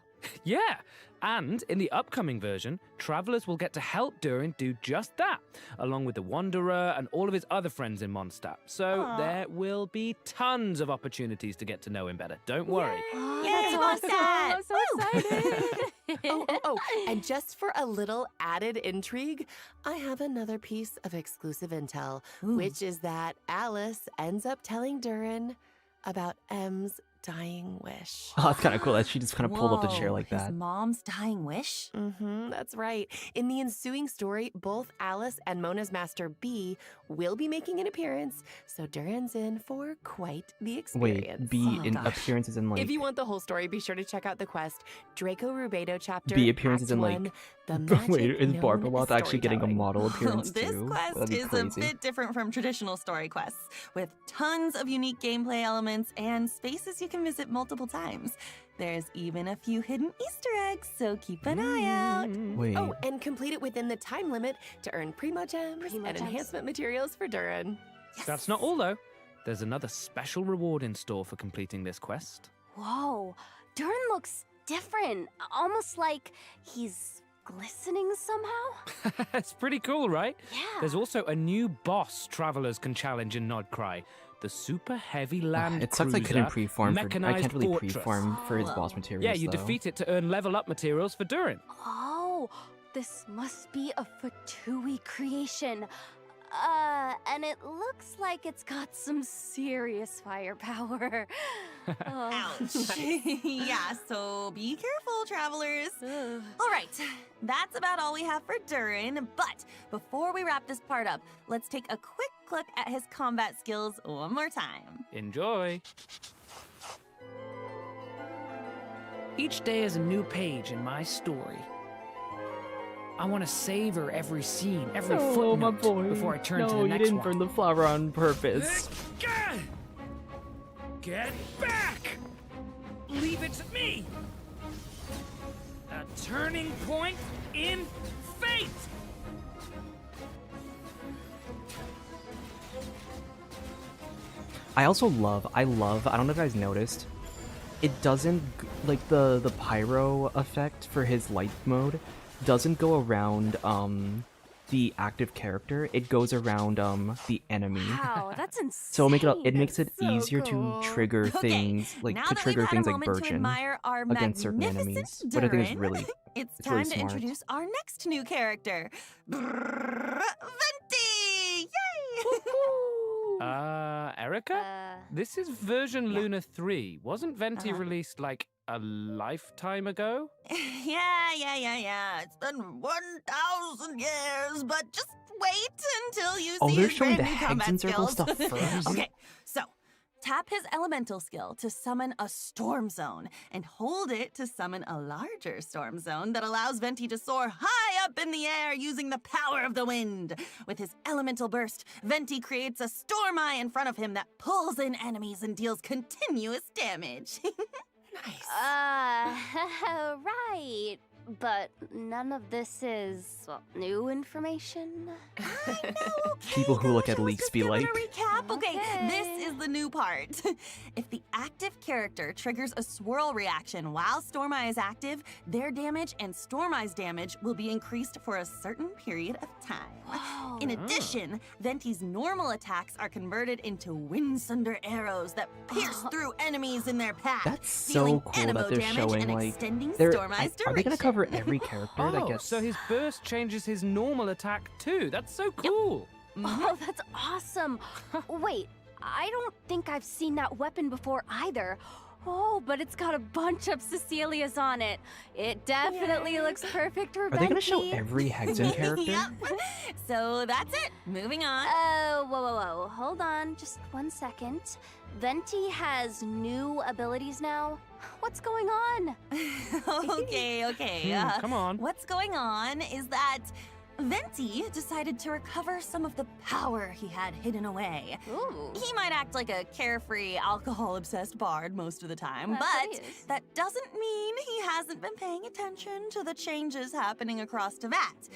Speaker 12: Yeah, and in the upcoming version, travelers will get to help Durin do just that, along with the Wanderer and all of his other friends in Mondstadt. So there will be tons of opportunities to get to know him better. Don't worry.
Speaker 14: That's awesome. I'm so excited.
Speaker 13: Oh, and just for a little added intrigue, I have another piece of exclusive intel, which is that Alice ends up telling Durin about M's dying wish.
Speaker 1: Oh, it's kind of cool that she just kind of pulled up the chair like
Speaker 11: his
Speaker 1: that.
Speaker 11: mom's dying wish?
Speaker 13: That's right. In the ensuing story, both Alice and Mona's master B will be making an appearance, so Durin's in for quite the experience.
Speaker 1: Wait, B in appearances in like
Speaker 13: If you want the whole story, be sure to check out the quest Draco Rubedo chapter.
Speaker 1: B appearances
Speaker 13: Act
Speaker 1: in
Speaker 13: 1,
Speaker 1: like
Speaker 13: the magic
Speaker 1: wait, is
Speaker 13: known
Speaker 1: Barbaroth
Speaker 13: as
Speaker 1: actually getting a
Speaker 13: storytelling.
Speaker 1: model appearance
Speaker 11: This
Speaker 1: too?
Speaker 11: quest
Speaker 1: That'd be
Speaker 11: is
Speaker 1: crazy.
Speaker 11: a bit different from traditional story quests, with tons of unique gameplay elements and spaces you can visit multiple times. There's even a few hidden Easter eggs, so keep an eye out.
Speaker 1: Wait.
Speaker 13: Oh, and complete it within the time limit to earn Primo Gems and enhancement materials for Durin.
Speaker 12: That's not all, though. There's another special reward in store for completing this quest.
Speaker 14: Whoa, Durin looks different. Almost like he's glistening somehow.
Speaker 12: It's pretty cool, right?
Speaker 14: Yeah.
Speaker 12: There's also a new boss travelers can challenge in Krai. The super heavy land
Speaker 1: It sucks I couldn't
Speaker 12: cruiser,
Speaker 1: preform for I
Speaker 12: mechanized
Speaker 1: can't really
Speaker 12: fortress.
Speaker 1: preform for his boss materials.
Speaker 12: Yeah, you
Speaker 1: though.
Speaker 12: defeat it to earn level up materials for Durin.
Speaker 14: Oh, this must be a Fatui creation. And it looks like it's got some serious firepower.
Speaker 11: Ouch. Yeah, so be careful, travelers. All right, that's about all we have for Durin. But before we wrap this part up, let's take a quick look at his combat skills one more time.
Speaker 12: Enjoy. Each day is a new page in my story. I want to savor every scene, every
Speaker 1: Oh, my
Speaker 12: footnote
Speaker 1: boy.
Speaker 12: before I turn to
Speaker 1: No,
Speaker 12: the
Speaker 1: you
Speaker 12: next
Speaker 1: didn't
Speaker 12: one.
Speaker 1: burn the flower on purpose.
Speaker 8: Get back! Leave it to me! A turning point in fate!
Speaker 1: I also love, I don't know if you guys noticed, it doesn't, like, the pyro effect for his light mode doesn't go around, the active character, it goes around, the enemy.
Speaker 14: Wow, that's insane.
Speaker 1: So it makes it
Speaker 14: So
Speaker 1: easier
Speaker 14: cool.
Speaker 1: to trigger things, like,
Speaker 11: now
Speaker 1: to
Speaker 11: that
Speaker 1: trigger
Speaker 11: we've had
Speaker 1: things
Speaker 11: a
Speaker 1: like
Speaker 11: moment to
Speaker 1: Birchin
Speaker 11: admire our
Speaker 1: against certain
Speaker 11: magnificent
Speaker 1: enemies, which I think is
Speaker 11: Durin,
Speaker 1: really,
Speaker 11: it's
Speaker 1: it's really
Speaker 11: time to
Speaker 1: smart.
Speaker 11: introduce our next new character, Venti! Yay!
Speaker 12: Erica? This is version Luna 3. Wasn't Venti released like a lifetime ago?
Speaker 11: Yeah. It's been 1,000 years, but just wait until you
Speaker 1: Oh,
Speaker 11: see
Speaker 1: they're
Speaker 11: his
Speaker 1: showing
Speaker 11: brand
Speaker 1: the
Speaker 11: new
Speaker 1: Hex
Speaker 11: combat
Speaker 1: and Circle
Speaker 11: skills.
Speaker 1: stuff first?
Speaker 11: Okay, so tap his elemental skill to summon a storm zone, and hold it to summon a larger storm zone that allows Venti to soar high up in the air using the power of the wind. With his elemental burst, Venti creates a storm eye in front of him that pulls in enemies and deals continuous damage.
Speaker 14: Right. But none of this is, well, new information.
Speaker 1: People who look at leaks be like,
Speaker 11: Recap. Okay, this is the new part. If the active character triggers a swirl reaction while Storm Eye is active, their damage and Storm Eye's damage will be increased for a certain period of time.
Speaker 14: Whoa.
Speaker 11: In addition, Venti's normal attacks are converted into Windsunder arrows that pierce through enemies in their path.
Speaker 1: that's so
Speaker 11: dealing
Speaker 1: cool
Speaker 11: anemo
Speaker 1: that they're
Speaker 11: damage
Speaker 1: showing
Speaker 11: and
Speaker 1: like,
Speaker 11: extending
Speaker 1: they're,
Speaker 11: Storm Eye's
Speaker 1: are they gonna
Speaker 11: duration.
Speaker 1: cover every character that
Speaker 12: Oh,
Speaker 1: gets?
Speaker 12: so his burst changes his normal attack too. That's so cool.
Speaker 14: Oh, that's awesome. Wait, I don't think I've seen that weapon before either. Oh, but it's got a bunch of Cecilias on it. It definitely looks perfect for
Speaker 1: Are they gonna show
Speaker 14: Venti.
Speaker 1: every Hexen character?
Speaker 11: Yep. So that's it. Moving on.
Speaker 14: Whoa. Hold on, just 1 second. Venti has new abilities now. What's going on?
Speaker 11: Okay.
Speaker 12: Come on.
Speaker 11: What's going on is that Venti decided to recover some of the power he had hidden away.
Speaker 14: Ooh.
Speaker 11: He might act like a carefree, alcohol-obsessed bard most of the time,
Speaker 14: That's what
Speaker 11: but
Speaker 14: he is.
Speaker 11: that doesn't mean he hasn't been paying attention to the changes happening across Tevat.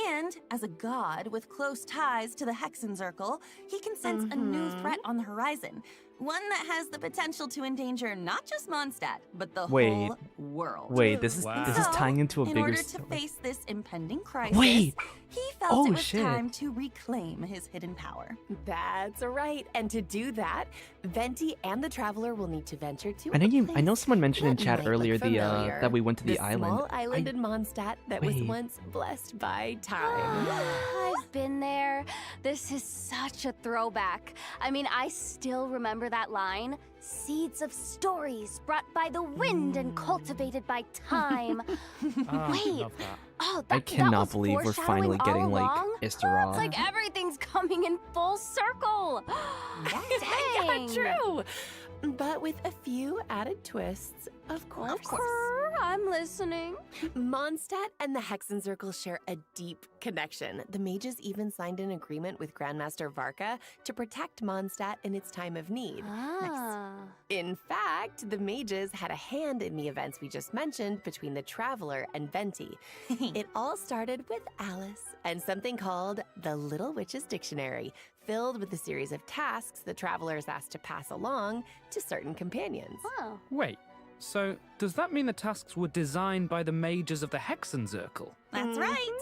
Speaker 11: And as a god with close ties to the Hexen Circle, he can sense a new threat on the horizon. One that has the potential to endanger not just Mondstadt, but the whole world.
Speaker 1: Wait, this is
Speaker 11: So,
Speaker 1: tying into a
Speaker 11: in
Speaker 1: bigger
Speaker 11: order to
Speaker 1: story.
Speaker 11: face this impending crisis,
Speaker 1: Wait.
Speaker 11: he felt
Speaker 1: Oh,
Speaker 11: it was
Speaker 1: shit.
Speaker 11: time to reclaim his hidden power.
Speaker 13: That's right. And to do that, Venti and the Traveler will need to venture to
Speaker 1: I know someone mentioned in
Speaker 13: that
Speaker 1: chat
Speaker 13: might look
Speaker 1: earlier
Speaker 13: familiar.
Speaker 1: that we went to the
Speaker 13: small
Speaker 1: island.
Speaker 13: island in Mondstadt that was
Speaker 1: Wait.
Speaker 13: once blessed by time.
Speaker 14: I've been there. This is such a throwback. I mean, I still remember that line. Seeds of stories brought by the wind and cultivated by time. Wait.
Speaker 12: Love that.
Speaker 14: Oh,
Speaker 1: I
Speaker 14: that
Speaker 1: cannot
Speaker 14: was
Speaker 1: believe we're
Speaker 14: foreshadowing
Speaker 1: finally getting
Speaker 14: all
Speaker 1: like
Speaker 14: along?
Speaker 1: Istara.
Speaker 14: It's like everything's coming in full circle. Dang.
Speaker 13: True. But with a few added twists, of course.
Speaker 14: I'm listening.
Speaker 13: Mondstadt and the Hexen Circle share a deep connection. The mages even signed an agreement with Grandmaster Varka to protect Mondstadt in its time of need. In fact, the mages had a hand in the events we just mentioned between the Traveler and Venti. It all started with Alice and something called the Little Witch's Dictionary, filled with a series of tasks the Traveler is asked to pass along to certain companions.
Speaker 14: Oh.
Speaker 12: Wait, so does that mean the tasks were designed by the mages of the Hexen Circle?
Speaker 11: That's right.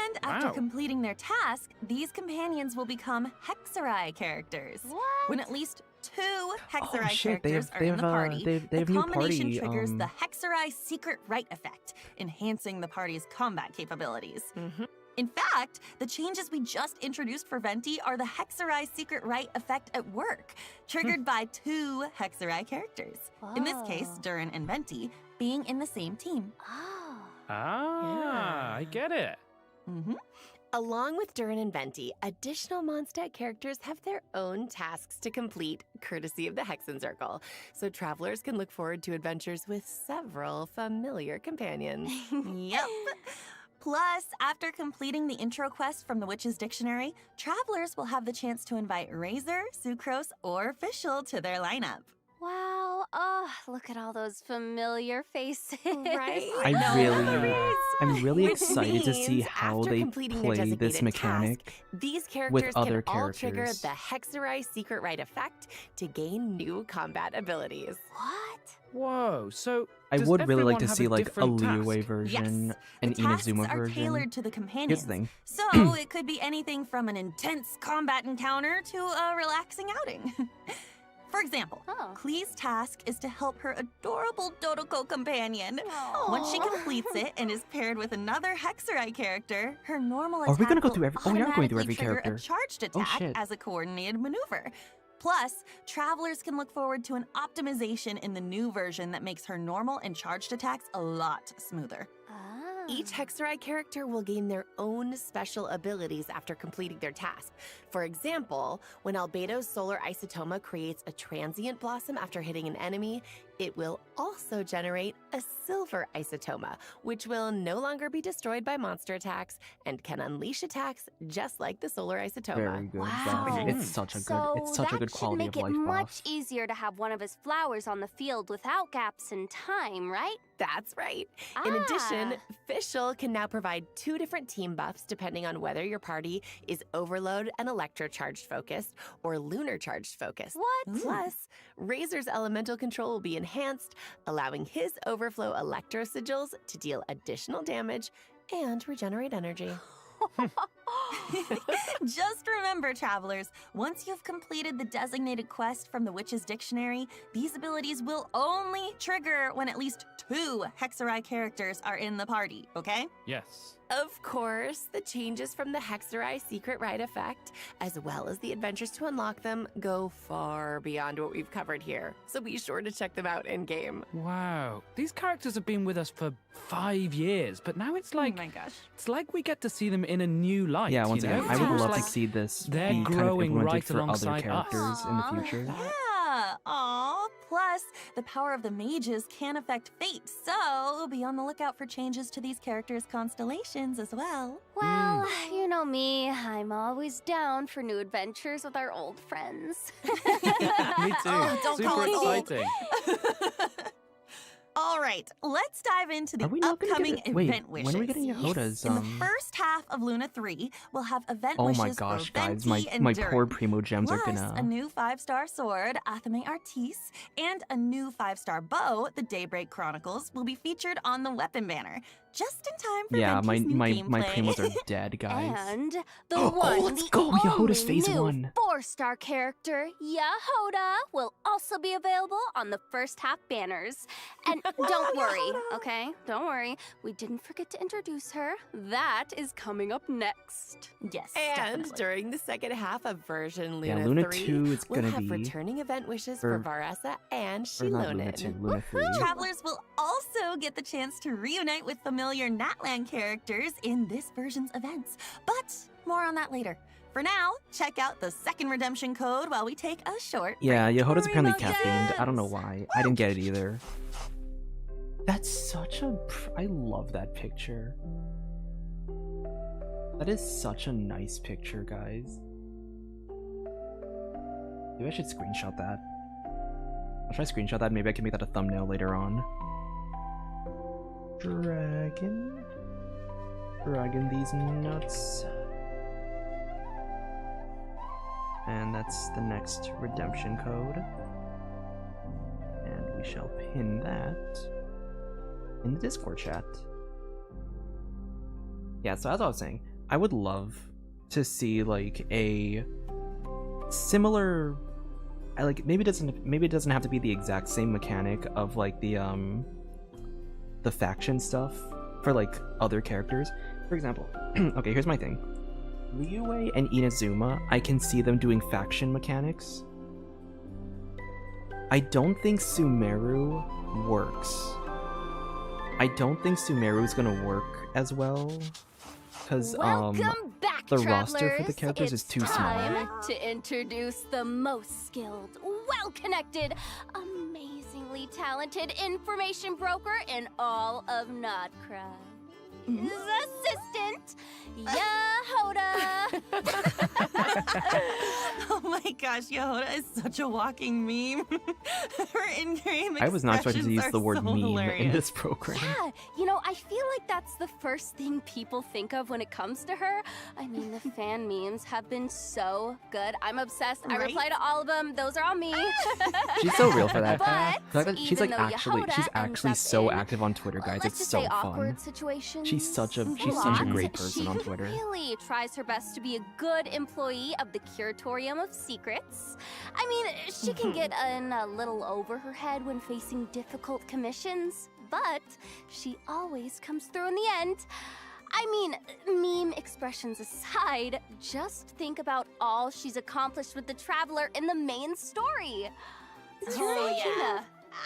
Speaker 11: And after
Speaker 12: Wow.
Speaker 11: completing their task, these companions will become Hexerai characters.
Speaker 14: What?
Speaker 11: When at least 2 Hexerai
Speaker 1: Oh, shit, they
Speaker 11: characters
Speaker 1: have-
Speaker 11: are
Speaker 1: they
Speaker 11: in the
Speaker 1: have,
Speaker 11: party,
Speaker 1: they
Speaker 11: the
Speaker 1: have new
Speaker 11: combination
Speaker 1: party,
Speaker 11: triggers the Hexerai secret right effect, enhancing the party's combat capabilities. In fact, the changes we just introduced for Venti are the Hexerai secret right effect at work, triggered by 2 Hexerai characters. In this case,
Speaker 14: Oh.
Speaker 11: Durin and Venti being in the same team.
Speaker 12: I get it.
Speaker 13: Along with Durin and Venti, additional Mondstadt characters have their own tasks to complete, courtesy of the Hexen Circle, so travelers can look forward to adventures with several familiar companions.
Speaker 11: Yep. Plus, after completing the intro quest from the Witch's Dictionary, travelers will have the chance to invite Razor, Sucrose, or Fischl to their lineup.
Speaker 14: Wow. Oh, look at all those familiar faces.
Speaker 13: Right?
Speaker 1: I'm really
Speaker 13: Which
Speaker 1: excited to see
Speaker 13: means
Speaker 1: how
Speaker 13: after
Speaker 1: they
Speaker 13: completing their
Speaker 1: play this
Speaker 13: designated
Speaker 1: mechanic
Speaker 13: task, these characters
Speaker 1: with other
Speaker 13: can all trigger
Speaker 1: characters.
Speaker 13: the Hexerai secret right effect to gain new combat abilities.
Speaker 14: What?
Speaker 12: Whoa, so
Speaker 1: I
Speaker 12: does
Speaker 1: would really like
Speaker 12: everyone
Speaker 1: to
Speaker 12: have
Speaker 1: see like a
Speaker 12: different
Speaker 1: Liyue
Speaker 12: task?
Speaker 1: version, an
Speaker 11: The tasks
Speaker 1: Inazuma
Speaker 11: are
Speaker 1: version.
Speaker 11: tailored to the
Speaker 1: Here's
Speaker 11: companions.
Speaker 1: the thing.
Speaker 11: So it could be anything from an intense combat encounter to a relaxing outing. For example, Klee's task is to help her adorable Dodoko companion. Once she completes it and is paired with another Hexerai character, her normal
Speaker 1: Are we
Speaker 11: attack
Speaker 1: gonna go
Speaker 11: will
Speaker 1: through every- oh, we are going through
Speaker 11: automatically
Speaker 1: every
Speaker 11: trigger
Speaker 1: character.
Speaker 11: a charged
Speaker 1: Oh,
Speaker 11: attack
Speaker 1: shit.
Speaker 11: as a coordinated maneuver. Plus, travelers can look forward to an optimization in the new version that makes her normal and charged attacks a lot smoother.
Speaker 13: Each Hexerai character will gain their own special abilities after completing their task. For example, when Albedo's Solar Isotoma creates a transient blossom after hitting an enemy, It will also generate a silver isotoma, which will no longer be destroyed by monster attacks and can unleash attacks just like the solar isotoma.
Speaker 1: Very good.
Speaker 14: Wow.
Speaker 1: It's such a good.
Speaker 14: So
Speaker 1: It's such a good quality
Speaker 14: that
Speaker 1: of
Speaker 14: should
Speaker 1: life
Speaker 14: make it
Speaker 1: buff.
Speaker 14: much easier to have one of his flowers on the field without gaps in time, right?
Speaker 13: That's right. In addition, Fischl can now provide 2 different team buffs depending on whether your party is Overload and Electro-charged focused or Lunar charged focused.
Speaker 14: What?
Speaker 13: Plus, Razor's elemental control will be enhanced, allowing his Overflow Electro Sigils to deal additional damage and regenerate energy.
Speaker 11: Just remember, travelers, once you've completed the designated quest from the Witch's Dictionary, these abilities will only trigger when at least 2 Hexarai characters are in the party, okay?
Speaker 12: Yes.
Speaker 13: Of course, the changes from the Hexarai Secret Rite effect, as well as the adventures to unlock them, go far beyond what we've covered here. So be sure to check them out in-game.
Speaker 12: Wow. These characters have been with us for 5 years, but now it's like...
Speaker 11: Oh my gosh.
Speaker 12: It's like we get to see them in a new light.
Speaker 1: Yeah, once
Speaker 12: you
Speaker 1: again,
Speaker 12: know?
Speaker 1: I would
Speaker 12: It's
Speaker 1: love
Speaker 12: like
Speaker 1: to see this
Speaker 12: they're
Speaker 1: be kind of
Speaker 12: growing
Speaker 1: implemented
Speaker 12: right
Speaker 1: for other
Speaker 12: alongside
Speaker 1: characters
Speaker 12: us.
Speaker 1: in the future.
Speaker 11: Yeah. Aw. Plus, the power of the mages can affect fate, so be on the lookout for changes to these characters' constellations as well.
Speaker 14: Well, you know me, I'm always down for new adventures with our old friends.
Speaker 12: Me too.
Speaker 11: Oh, don't
Speaker 12: Super
Speaker 11: call it old.
Speaker 12: exciting.
Speaker 11: All right, let's dive into the
Speaker 1: Are we not gonna
Speaker 11: upcoming
Speaker 1: get Wait,
Speaker 11: event wishes.
Speaker 1: when are we getting Yehoda's?
Speaker 11: In the first half of Luna 3, we'll have event
Speaker 1: Oh
Speaker 11: wishes
Speaker 1: my gosh,
Speaker 11: for
Speaker 1: guys,
Speaker 11: Venti and
Speaker 1: my
Speaker 11: Durin.
Speaker 1: poor Primo Gems are
Speaker 11: Plus,
Speaker 1: gonna.
Speaker 11: a new 5-star sword, Athame Artis, and a new 5-star bow, the Daybreak Chronicles, will be featured on the weapon banner, just in time for
Speaker 1: Yeah,
Speaker 11: Venti's new
Speaker 1: my
Speaker 11: gameplay.
Speaker 1: Primos are dead, guys.
Speaker 14: And the
Speaker 1: Oh,
Speaker 14: one,
Speaker 1: let's
Speaker 14: the
Speaker 1: go! Yehoda's
Speaker 14: only
Speaker 1: phase
Speaker 14: new
Speaker 1: 1.
Speaker 14: 4-star character, Yehoda, will also be available on the first half banners. And don't worry, okay? Don't worry. We didn't forget to introduce her. That is coming up next.
Speaker 11: Yes,
Speaker 13: And
Speaker 11: definitely.
Speaker 13: during the second half of version
Speaker 1: Yeah,
Speaker 13: Luna,
Speaker 1: Luna
Speaker 13: 3,
Speaker 1: 2 is
Speaker 13: we'll
Speaker 1: gonna
Speaker 13: have
Speaker 1: be-
Speaker 13: returning event wishes
Speaker 1: or-
Speaker 13: for Varesa and
Speaker 1: Or not Luna
Speaker 13: Shilonin.
Speaker 1: 2, Luna 3.
Speaker 11: Travelers will also get the chance to reunite with familiar Natlan characters in this version's events. But more on that later. For now, check out the second redemption code while we take a short
Speaker 1: Yeah,
Speaker 11: break.
Speaker 1: Yehoda's apparently
Speaker 11: Primo
Speaker 1: caffeined. I don't know
Speaker 11: Gems!
Speaker 1: why. I didn't get it either. That's such a... I love that picture. That is such a nice picture, guys. Maybe I should screenshot that. I'll try to screenshot that. Maybe I can make that a thumbnail later on. Dragon these nuts. And that's the next redemption code. And we shall pin that in the Discord chat. Yeah, so as I was saying, I would love to see like a similar, maybe it doesn't have to be the exact same mechanic of like the faction stuff for like other characters. For example, okay, here's my thing. Ryue and Inazuma, I can see them doing faction mechanics. I don't think Sumeru works. I don't think Sumeru's gonna work as well, because
Speaker 14: Welcome back,
Speaker 1: the roster for the
Speaker 14: travelers.
Speaker 1: characters is
Speaker 14: It's
Speaker 1: too small.
Speaker 14: time to introduce the most skilled, well-connected, amazingly talented information broker in all of Krai. His assistant, Yehoda.
Speaker 11: Oh my gosh, Yehoda is such a walking meme. Her in-game
Speaker 1: I was not expecting to use
Speaker 11: expressions
Speaker 1: the
Speaker 11: are
Speaker 1: word
Speaker 11: so
Speaker 1: meme in
Speaker 11: hilarious.
Speaker 1: this program.
Speaker 14: Yeah, you know, I feel like that's the first thing people think of when it comes to her. I mean, the fan memes have been so good. I'm obsessed. I
Speaker 11: Right?
Speaker 14: reply to all of them. Those are all me.
Speaker 1: She's so real for that.
Speaker 14: But
Speaker 1: She's
Speaker 14: even
Speaker 1: like
Speaker 14: though
Speaker 1: actually,
Speaker 14: Yehoda
Speaker 1: she's
Speaker 14: ends
Speaker 1: actually
Speaker 14: up
Speaker 1: so
Speaker 14: in,
Speaker 1: active on Twitter, guys.
Speaker 14: let's
Speaker 1: It's
Speaker 14: just
Speaker 1: so
Speaker 14: say
Speaker 1: fun.
Speaker 14: awkward situations.
Speaker 1: She's such a
Speaker 14: lot.
Speaker 1: great person on
Speaker 14: She
Speaker 1: Twitter.
Speaker 14: really tries her best to be a good employee of the Curatorium of Secrets. I mean, she can get in a little over her head when facing difficult commissions, but she always comes through in the end. I mean, meme expressions aside, just think about all she's accomplished with the Traveler in the main story.
Speaker 11: Oh, yeah.
Speaker 14: Gina.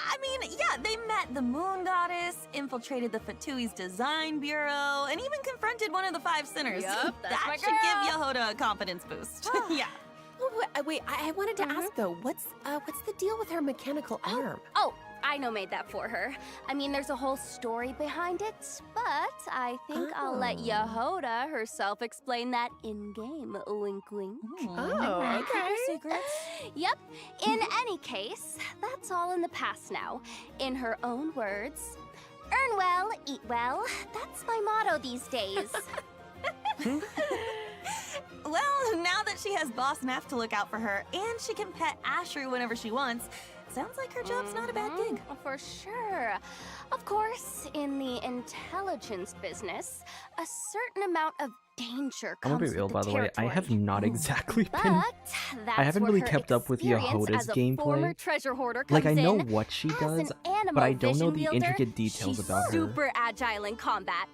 Speaker 11: I mean, yeah, they met the Moon Goddess, infiltrated the Fatui's design bureau, and even confronted one of the 5 sinners.
Speaker 14: Yup, that's
Speaker 11: that
Speaker 14: my
Speaker 11: should give
Speaker 14: girl.
Speaker 11: Yehoda a confidence boost. yeah.
Speaker 13: Wait, I wanted to ask though, what's the deal with her mechanical arm?
Speaker 14: Oh, I no made that for her. I mean, there's a whole story behind it, but I think I'll let Yehoda herself explain that in-game. Wink, wink.
Speaker 13: Oh, okay.
Speaker 14: Secrets. Yep. In any case, that's all in the past now. In her own words, earn well, eat well. That's my motto these days.
Speaker 11: Well, now that she has Boss Neff to look out for her, and she can pet Ashru whenever she wants, sounds like her job's not a bad gig.
Speaker 14: For sure. Of course, in the intelligence business, a certain amount of danger
Speaker 1: I'm gonna
Speaker 14: comes
Speaker 1: be real,
Speaker 14: with
Speaker 1: by the way. I have not exactly been.
Speaker 14: But that's
Speaker 1: I haven't
Speaker 14: where
Speaker 1: really
Speaker 14: her
Speaker 1: kept up with
Speaker 14: experience
Speaker 1: Yehoda's
Speaker 14: as a former
Speaker 1: gameplay.
Speaker 14: treasure hoarder
Speaker 1: Like,
Speaker 14: comes
Speaker 1: I know
Speaker 14: in.
Speaker 1: what she
Speaker 14: As
Speaker 1: does,
Speaker 14: an animo
Speaker 1: but I don't know
Speaker 14: vision
Speaker 1: the
Speaker 14: wielder,
Speaker 1: intricate details
Speaker 14: she's
Speaker 1: about her.
Speaker 14: super agile in combat.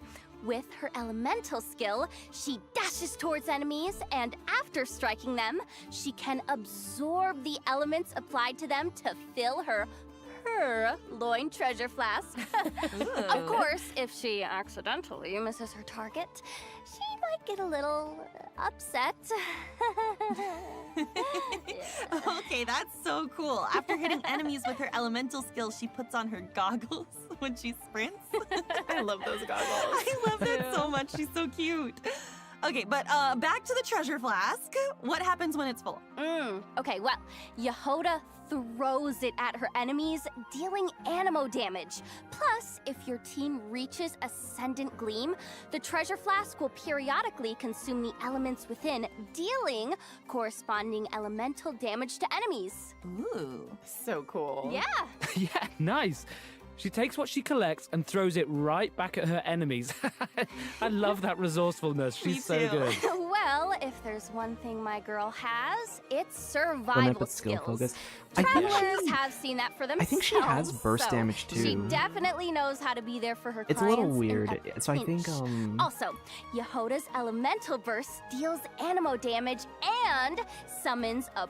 Speaker 14: With her elemental skill, she dashes towards enemies, and after striking them, she can absorb the elements applied to them to fill her loin treasure flask. Of course, if she accidentally misses her target, she might get a little upset.
Speaker 11: Okay, that's so cool. After hitting enemies with her elemental skill, she puts on her goggles when she sprints.
Speaker 13: I love those goggles.
Speaker 11: I love that so much. She's so cute. Okay, but back to the treasure flask. What happens when it's full?
Speaker 14: Okay, well, Yehoda throws it at her enemies, dealing animo damage. Plus, if your team reaches Ascendant Gleam, the treasure flask will periodically consume the elements within, dealing corresponding elemental damage to enemies.
Speaker 11: Ooh.
Speaker 13: So cool.
Speaker 14: Yeah.
Speaker 12: Yeah, nice. She takes what she collects and throws it right back at her enemies. I love that resourcefulness. She's so good.
Speaker 14: Well, if there's one thing my girl has, it's
Speaker 1: When I
Speaker 14: survival
Speaker 1: put skill
Speaker 14: skills.
Speaker 1: focus, I think
Speaker 14: Travelers have seen that for themselves.
Speaker 1: I think she has burst
Speaker 14: so
Speaker 1: damage,
Speaker 14: She
Speaker 1: too.
Speaker 14: definitely knows how to be there for her
Speaker 1: It's a
Speaker 14: clients.
Speaker 1: little
Speaker 14: in
Speaker 1: weird.
Speaker 14: a
Speaker 1: So I think
Speaker 14: pinch. Also, Yehoda's elemental burst deals animo damage and summons a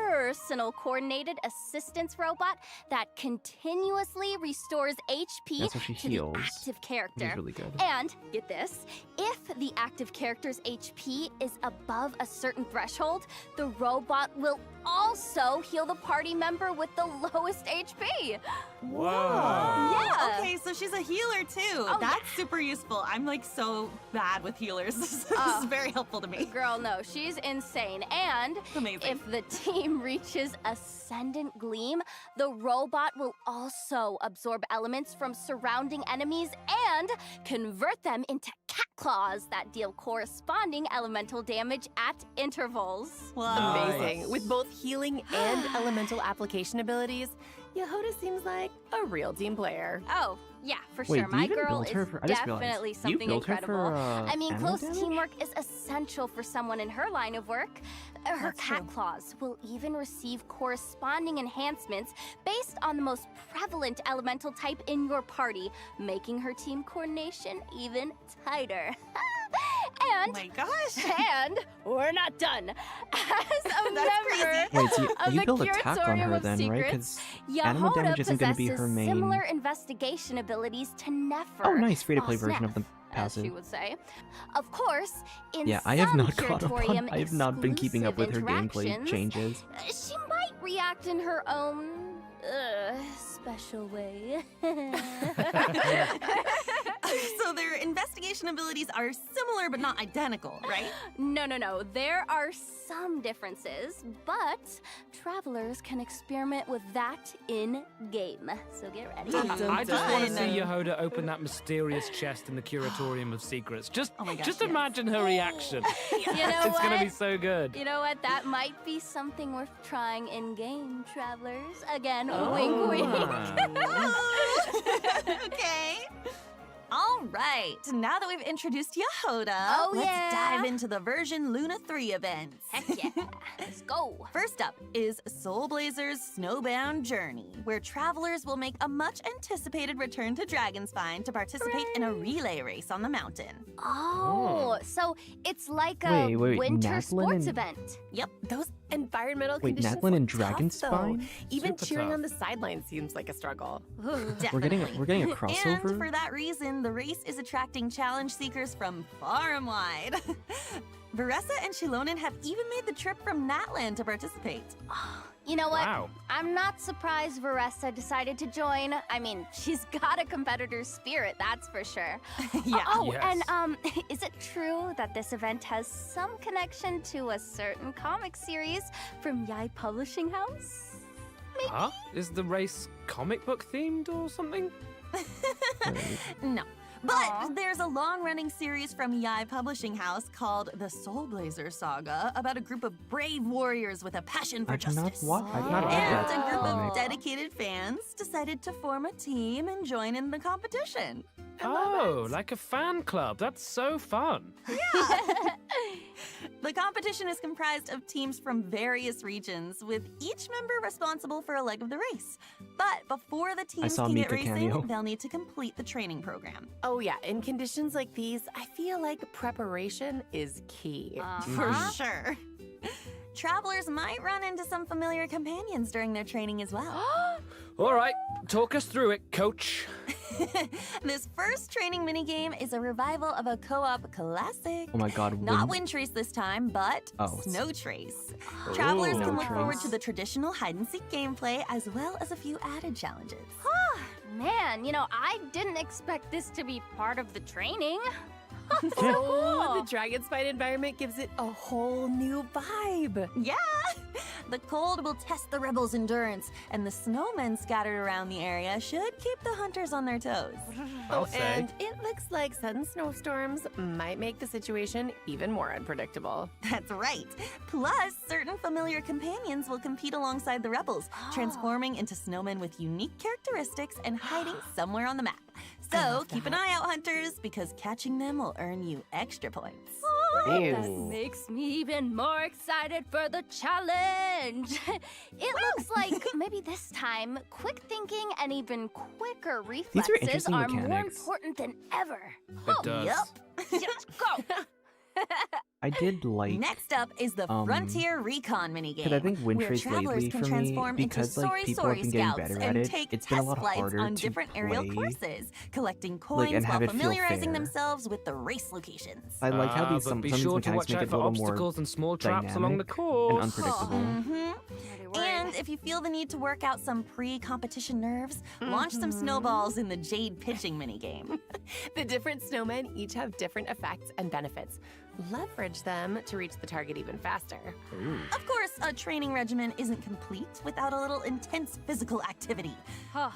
Speaker 14: personal coordinated assistance robot that continuously restores HP
Speaker 1: That's how she
Speaker 14: to
Speaker 1: heals.
Speaker 14: the active character.
Speaker 1: Which is really good.
Speaker 14: And get this, if the active character's HP is above a certain threshold, the robot will also heal the party member with the lowest HP.
Speaker 11: Whoa.
Speaker 14: Yeah.
Speaker 11: Okay, so she's a healer too.
Speaker 14: Oh,
Speaker 11: That's super useful. I'm like so bad with healers. This is very helpful to me.
Speaker 14: Girl, no, she's insane. And
Speaker 11: Amazing.
Speaker 14: if the team reaches Ascendant Gleam, the robot will also absorb elements from surrounding enemies and convert them into cat claws that deal corresponding elemental damage at intervals.
Speaker 13: Amazing. With both healing and elemental application abilities, Yehoda seems like a real team player.
Speaker 14: Oh, yeah, for
Speaker 1: Wait,
Speaker 14: sure.
Speaker 1: do you
Speaker 14: My
Speaker 1: even
Speaker 14: girl
Speaker 1: build her
Speaker 14: is
Speaker 1: for- I just realized.
Speaker 14: definitely
Speaker 1: You
Speaker 14: something
Speaker 1: build her
Speaker 14: incredible.
Speaker 1: for,
Speaker 14: I mean,
Speaker 1: animal
Speaker 14: close
Speaker 1: damage?
Speaker 14: teamwork is essential for someone in her line of work. Her cat claws will even receive corresponding enhancements based on the most prevalent elemental type in your party, making her team coordination even tighter. And,
Speaker 11: oh my gosh.
Speaker 14: And we're not done. As a member
Speaker 1: Wait, so
Speaker 14: of
Speaker 1: you
Speaker 14: the
Speaker 1: build attack on
Speaker 14: Curatorium
Speaker 1: her
Speaker 14: of
Speaker 1: then, right?
Speaker 14: Secrets,
Speaker 1: Because animal
Speaker 14: Yehoda
Speaker 1: damage isn't going to be her
Speaker 14: possesses
Speaker 1: main.
Speaker 14: similar investigation abilities to Nefer.
Speaker 1: Oh, nice free-to-play
Speaker 14: Boss
Speaker 1: version of the
Speaker 14: Neff, as
Speaker 1: passive.
Speaker 14: she would say. Of course, in
Speaker 1: Yeah, I have
Speaker 14: some
Speaker 1: not caught up
Speaker 14: Curatorium
Speaker 1: on. I have not been keeping up with her
Speaker 14: exclusive
Speaker 1: gameplay
Speaker 14: interactions,
Speaker 1: changes.
Speaker 14: She might react in her own special way.
Speaker 11: So their investigation abilities are similar but not identical, right?
Speaker 14: No. There are some differences, but travelers can experiment with that in game. So get ready.
Speaker 12: I just want to see Yehoda open that mysterious chest in the Curatorium of Secrets. Just imagine her reaction.
Speaker 14: You know
Speaker 12: It's
Speaker 14: what?
Speaker 12: gonna be so good.
Speaker 14: You know what? That might be something worth trying in game, travelers. Again,
Speaker 12: Oh.
Speaker 14: wink, wink.
Speaker 11: Okay. All right. Now that we've introduced Yehoda, let's
Speaker 14: yeah.
Speaker 11: dive into the version Luna 3 events.
Speaker 14: Heck yeah. Let's go.
Speaker 11: First up is Soul Blazer's Snowbound Journey, where travelers will make a much anticipated return to Dragonspine to participate in a relay race on the mountain.
Speaker 14: Oh, so it's like a
Speaker 1: Wait,
Speaker 14: winter
Speaker 1: Natlin
Speaker 14: sports
Speaker 1: and-
Speaker 14: event.
Speaker 13: Yep, those environmental
Speaker 1: Wait,
Speaker 13: conditions
Speaker 1: Natlin and
Speaker 13: look tough,
Speaker 1: Dragonspine?
Speaker 13: though. Even
Speaker 12: Super
Speaker 13: cheering
Speaker 12: tough.
Speaker 13: on the sidelines seems like a struggle.
Speaker 1: We're getting a crossover.
Speaker 11: And for that reason, the race is attracting challenge seekers from far and wide. Varesa and Shilonen have even made the trip from Natlan to participate.
Speaker 14: You know what?
Speaker 12: Wow.
Speaker 14: I'm not surprised Varesa decided to join. I mean, she's got a competitor's spirit, that's for sure.
Speaker 11: Yeah.
Speaker 14: Oh,
Speaker 12: Yes.
Speaker 14: and is it true that this event has some connection to a certain comic series from Yai Publishing House? Maybe?
Speaker 12: Huh? Is the race comic book themed or something?
Speaker 11: No. But there's a long-running series from Yai Publishing House called The Soul Blazer Saga about a group of brave warriors with a passion for
Speaker 1: I've not
Speaker 11: justice.
Speaker 1: I've not read
Speaker 11: And
Speaker 1: that
Speaker 11: a group
Speaker 1: comic.
Speaker 11: of dedicated fans decided to form a team and join in the competition.
Speaker 12: Oh, like a fan club. That's so fun.
Speaker 11: The competition is comprised of teams from various regions, with each member responsible for a leg of the race. But before the teams
Speaker 1: saw
Speaker 11: can get
Speaker 1: Mika
Speaker 11: racing,
Speaker 1: cameo.
Speaker 11: they'll need to complete the training program.
Speaker 13: Oh, yeah. In conditions like these, I feel like preparation is key.
Speaker 11: For sure. Travelers might run into some familiar companions during their training as well.
Speaker 12: All right, talk us through it, coach.
Speaker 11: This first training minigame is a revival of a co-op classic.
Speaker 1: Oh my god,
Speaker 11: Not Wind Trace this time, but
Speaker 1: Oh.
Speaker 11: Snow Trace. Travelers
Speaker 1: Snow
Speaker 11: can look forward
Speaker 1: Trace.
Speaker 11: to the traditional hide-and-seek gameplay as well as a few added challenges.
Speaker 14: Man, I didn't expect this to be part of the training. So
Speaker 13: Oh,
Speaker 14: cool.
Speaker 13: the Dragon Spine environment gives it a whole new vibe.
Speaker 11: Yeah! The cold will test the rebels' endurance, and the snowmen scattered around the area should keep the hunters on their toes.
Speaker 12: I'll say.
Speaker 13: And it looks like sudden snowstorms might make the situation even more unpredictable.
Speaker 11: That's right. Plus, certain familiar companions will compete alongside the rebels, transforming into snowmen with unique characteristics and hiding somewhere on the map. So keep an eye out, hunters, because catching them will earn you extra points.
Speaker 14: That makes me even more excited for the challenge. It looks like maybe this time, quick thinking and even quicker reflexes
Speaker 1: interesting
Speaker 14: are more
Speaker 1: mechanics.
Speaker 14: important than ever.
Speaker 12: It does.
Speaker 14: Let's go.
Speaker 1: I did like
Speaker 11: Next up is the Frontier Recon minigame,
Speaker 1: because I think Wind
Speaker 11: where
Speaker 1: Trace
Speaker 11: travelers
Speaker 1: lately
Speaker 11: can
Speaker 1: for me,
Speaker 11: transform
Speaker 1: because
Speaker 11: into
Speaker 1: like people have been getting
Speaker 11: scouts
Speaker 1: better at
Speaker 11: and
Speaker 1: it,
Speaker 11: take
Speaker 1: it's been a
Speaker 11: test
Speaker 1: lot
Speaker 11: flights
Speaker 1: harder
Speaker 11: on
Speaker 1: to
Speaker 11: different aerial
Speaker 1: play.
Speaker 11: courses, collecting coins
Speaker 1: and have
Speaker 11: while
Speaker 1: it feel
Speaker 11: familiarizing
Speaker 1: fair.
Speaker 11: themselves with the race locations.
Speaker 1: I like how these
Speaker 12: but
Speaker 1: some
Speaker 12: be
Speaker 1: of these
Speaker 12: sure to
Speaker 1: mechanics
Speaker 12: watch
Speaker 1: make
Speaker 12: out
Speaker 1: it a
Speaker 12: for
Speaker 1: little more
Speaker 12: obstacles and small traps along the
Speaker 1: dynamic
Speaker 12: course.
Speaker 1: and unpredictable.
Speaker 11: And if you feel the need to work out some pre-competition nerves, launch some snowballs in the Jade pitching minigame.
Speaker 13: The different snowmen each have different effects and benefits. Leverage them to reach the target even faster.
Speaker 11: Of course, a training regimen isn't complete without a little intense physical activity.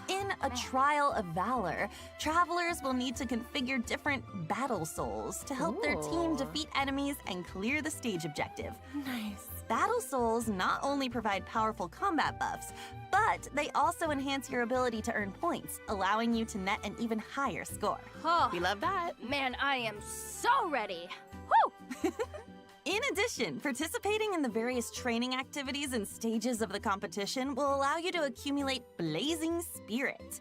Speaker 11: In a trial of valor, travelers will need to configure different battle souls to help their team defeat enemies and clear the stage objective.
Speaker 13: Nice.
Speaker 11: Battle souls not only provide powerful combat buffs, but they also enhance your ability to earn points, allowing you to net an even higher score.
Speaker 13: We love that.
Speaker 14: Man, I am so ready. Woo!
Speaker 11: In addition, participating in the various training activities and stages of the competition will allow you to accumulate Blazing Spirit.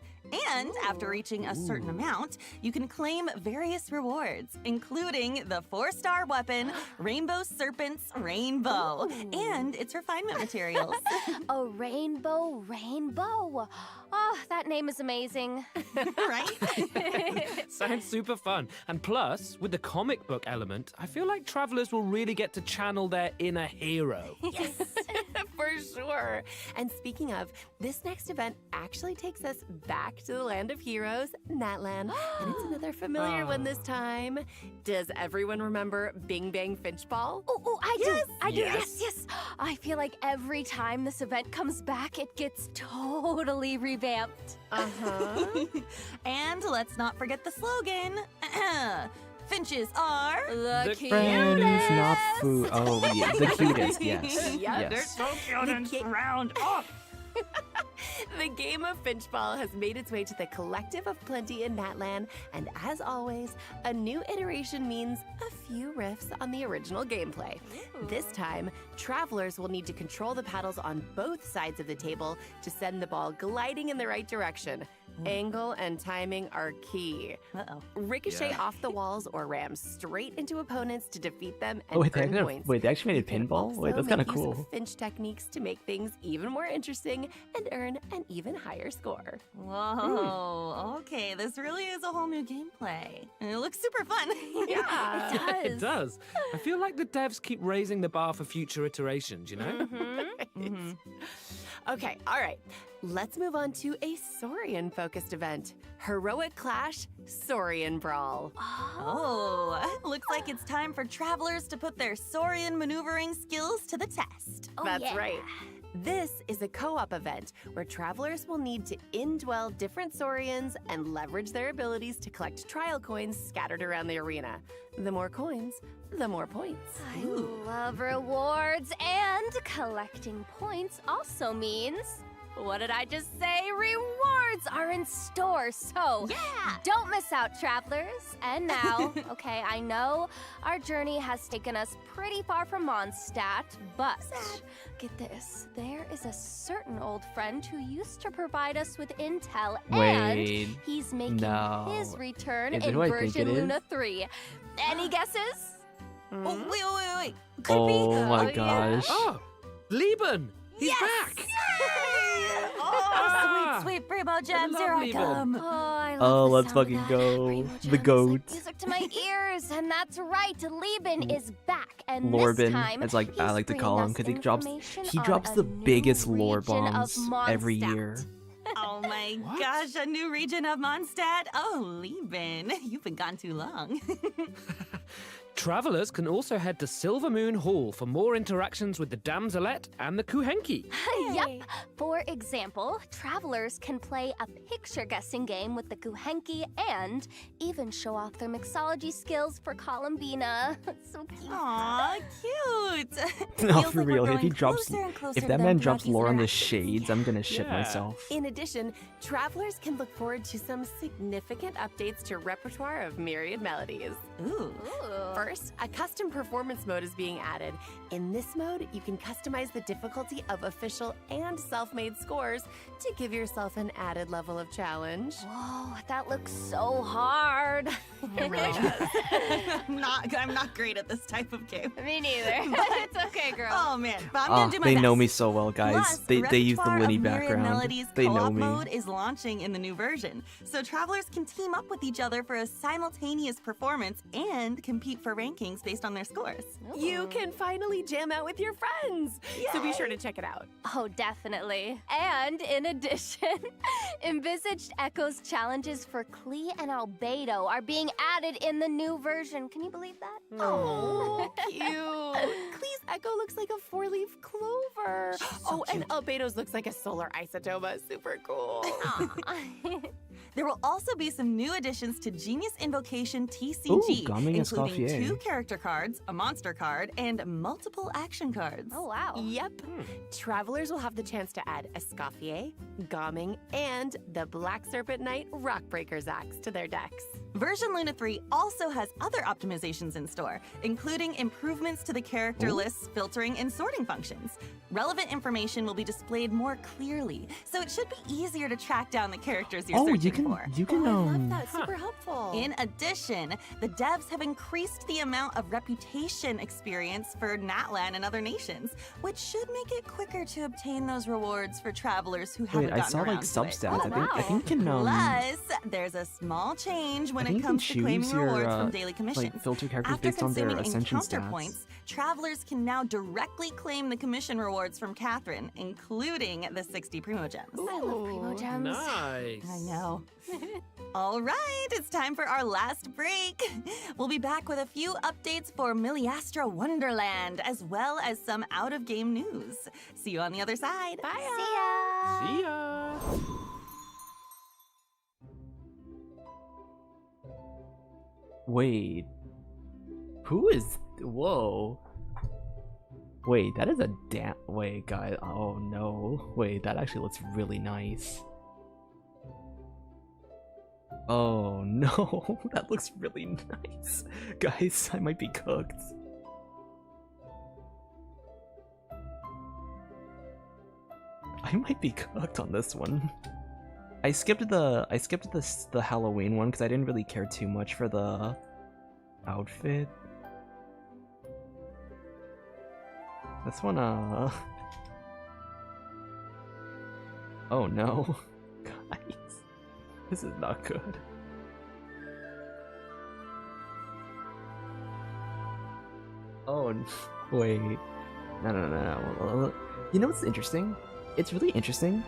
Speaker 11: And after reaching a certain amount, you can claim various rewards, including the 4-star weapon, Rainbow Serpent's Rainbow, and its refinement materials.
Speaker 14: A rainbow. Oh, that name is amazing.
Speaker 11: Right?
Speaker 12: Sounds super fun. And plus, with the comic book element, I feel like travelers will really get to channel their inner hero.
Speaker 13: Yes, for sure. And speaking of, this next event actually takes us back to the land of heroes, Natlan. And it's another familiar one this time. Does everyone remember Bing Bang Finchball?
Speaker 14: Oh, I do. Yes. I feel like every time this event comes back, it gets totally revamped.
Speaker 11: And let's not forget the slogan. Finches are
Speaker 14: the
Speaker 1: Friends, not food. Oh, yeah, the cutest, yes.
Speaker 13: Yeah,
Speaker 1: yes.
Speaker 13: so cute and round up. The game of Finchball has made its way to the Collective of Plenty in Natlan, and as always, a new iteration means a few riffs on the original gameplay. This time, travelers will need to control the paddles on both sides of the table to send the ball gliding in the right direction. Angle and timing are key.
Speaker 11: Uh-oh.
Speaker 13: Ricochet
Speaker 7: Yeah.
Speaker 13: off the walls or ram straight into opponents to defeat them and
Speaker 1: Oh, wait,
Speaker 13: earn points.
Speaker 1: they actually made a
Speaker 13: You can
Speaker 1: pinball? Wait,
Speaker 13: also
Speaker 1: that's kind of
Speaker 13: make use
Speaker 1: cool.
Speaker 13: Finch techniques to make things even more interesting and earn an even higher score.
Speaker 11: Whoa, okay, this really is a whole new gameplay. And it looks super fun.
Speaker 13: Yeah,
Speaker 14: It does.
Speaker 12: It does. I feel like the devs keep raising the bar for future iterations, you know?
Speaker 13: Okay, all right. Let's move on to a Saurian-focused event. Heroic Clash Saurian Brawl.
Speaker 11: Oh, looks like it's time for travelers to put their Saurian maneuvering skills to the test.
Speaker 13: That's right. This is a co-op event where travelers will need to indwell different Saurians and leverage their abilities to collect trial coins scattered around the arena. The more coins, the more points.
Speaker 14: I love rewards, and collecting points also means. What did I just say? Rewards are in store, so don't miss out, travelers. And now, okay, I know our journey has taken us pretty far from Mondstadt, but get this, there is a certain old friend who used to provide us with intel, and
Speaker 1: Wait,
Speaker 14: he's making
Speaker 1: no.
Speaker 14: his return
Speaker 1: Is it
Speaker 14: in
Speaker 1: who I think
Speaker 14: version
Speaker 1: it is?
Speaker 14: Luna 3. Any guesses?
Speaker 11: Oh, wait.
Speaker 1: Oh my
Speaker 14: yeah.
Speaker 1: gosh.
Speaker 12: Oh, Lieben! He's back!
Speaker 11: Oh, sweet Primo Gems, here I
Speaker 12: Lovely
Speaker 11: come.
Speaker 14: Oh, I love
Speaker 1: Oh,
Speaker 14: the
Speaker 1: let's
Speaker 14: sound of
Speaker 1: fucking
Speaker 14: that.
Speaker 1: go.
Speaker 14: Primo
Speaker 1: The
Speaker 14: Gems,
Speaker 1: goat.
Speaker 14: like music to my ears, and that's right. Lieben is back, and this
Speaker 1: Lorbin,
Speaker 14: time
Speaker 1: as like I
Speaker 14: he's
Speaker 1: like to call him,
Speaker 14: bringing
Speaker 1: because
Speaker 14: us
Speaker 1: he
Speaker 14: information
Speaker 1: drops
Speaker 14: on
Speaker 1: the
Speaker 14: a new
Speaker 1: biggest lore
Speaker 14: region of
Speaker 1: bombs every
Speaker 14: Mondstadt.
Speaker 1: year.
Speaker 11: Oh my gosh, a new region of Mondstadt. Oh, Lieben, you've been gone too long.
Speaker 12: Travelers can also head to Silver Moon Hall for more interactions with the Damselette and the Kuhenki.
Speaker 14: Yep. For example, travelers can play a picture guessing game with the Kuhenki and even show off their mixology skills for Columbina. So cute.
Speaker 11: Aw, cute.
Speaker 1: No,
Speaker 11: Feels
Speaker 1: for
Speaker 11: like we're
Speaker 1: real, if he
Speaker 11: growing
Speaker 1: drops,
Speaker 11: closer and closer
Speaker 1: if
Speaker 11: to
Speaker 1: that
Speaker 11: them
Speaker 1: man
Speaker 11: throughout
Speaker 1: drops
Speaker 11: these
Speaker 1: lore on the
Speaker 11: interactions.
Speaker 1: shades, I'm gonna shit
Speaker 12: Yeah.
Speaker 1: myself.
Speaker 13: In addition, travelers can look forward to some significant updates to repertoire of myriad melodies.
Speaker 11: Ooh.
Speaker 13: First, a custom performance mode is being added. In this mode, you can customize the difficulty of official and self-made scores to give yourself an added level of challenge.
Speaker 14: Whoa, that looks so hard.
Speaker 11: It really does. I'm not great at this type of game.
Speaker 14: Me neither. It's okay, girl.
Speaker 11: Oh man, but I'm
Speaker 1: Ah,
Speaker 11: gonna do my
Speaker 1: they
Speaker 11: best.
Speaker 1: know me so well, guys.
Speaker 11: Plus,
Speaker 1: They use the
Speaker 11: Repertoire
Speaker 1: Linny
Speaker 11: of Myriad
Speaker 1: background.
Speaker 11: Melodies
Speaker 1: They know
Speaker 11: co-op
Speaker 1: me.
Speaker 11: mode is launching in the new version, so travelers can team up with each other for a simultaneous performance and compete for rankings based on their scores.
Speaker 13: You can finally jam out with your friends. So be sure to check it out.
Speaker 14: Oh, definitely. And in addition, envisaged Echo's challenges for Klee and Albedo are being added in the new version. Can you believe that?
Speaker 13: Oh, cute. Klee's Echo looks like a four-leaf clover. And Albedo's looks like a solar isotoma. Super cool.
Speaker 11: There will also be some new additions to Genius Invocation
Speaker 1: Ooh,
Speaker 11: TCG,
Speaker 1: Gaming
Speaker 11: including
Speaker 1: Escoffier.
Speaker 11: 2 character cards, a monster card, and multiple action cards.
Speaker 14: Oh, wow.
Speaker 13: Yep. Travelers will have the chance to add Escoffier, Gaming, and the Black Serpent Knight Rockbreaker's Axe to their decks.
Speaker 11: Version Luna 3 also has other optimizations in store, including improvements to the character lists, filtering, and sorting functions. Relevant information will be displayed more clearly, so it should be easier to track down the characters you're
Speaker 1: Oh,
Speaker 11: searching
Speaker 1: you can
Speaker 11: for.
Speaker 13: I love that. Super helpful.
Speaker 11: In addition, the devs have increased the amount of reputation experience for Natlan and other nations, which should make it quicker to obtain those rewards for travelers who haven't
Speaker 1: Wait, I
Speaker 11: gotten
Speaker 1: saw
Speaker 11: around
Speaker 1: like
Speaker 11: to it.
Speaker 1: substats. I think you can
Speaker 11: Plus, there's a small change when
Speaker 1: I think
Speaker 11: it
Speaker 1: you
Speaker 11: comes
Speaker 1: can
Speaker 11: to claiming
Speaker 1: choose your,
Speaker 11: rewards from daily commissions.
Speaker 1: like filter characters
Speaker 11: After
Speaker 1: based on their
Speaker 11: consuming
Speaker 1: ascension
Speaker 11: encounter
Speaker 1: stats.
Speaker 11: points, travelers can now directly claim the commission rewards from Catherine, including the 60 Primo Gems.
Speaker 14: I love Primo Gems.
Speaker 12: Nice.
Speaker 11: I know. All right, it's time for our last break. We'll be back with a few updates for Miliastra Wonderland, as well as some out-of-game news. See you on the other side.
Speaker 13: Bye.
Speaker 14: See ya.
Speaker 12: See ya.
Speaker 1: Wait. Who is... Whoa. Wait, that is a Wait, guys. Oh, no. Wait, that actually looks really nice. Oh, no. That looks really nice. Guys, I might be cooked. I might be cooked on this one. I skipped the Halloween one because I didn't really care too much for the outfit. This one, oh no, guys, this is not good. Oh, wait, no. You know what's interesting? It's really interesting.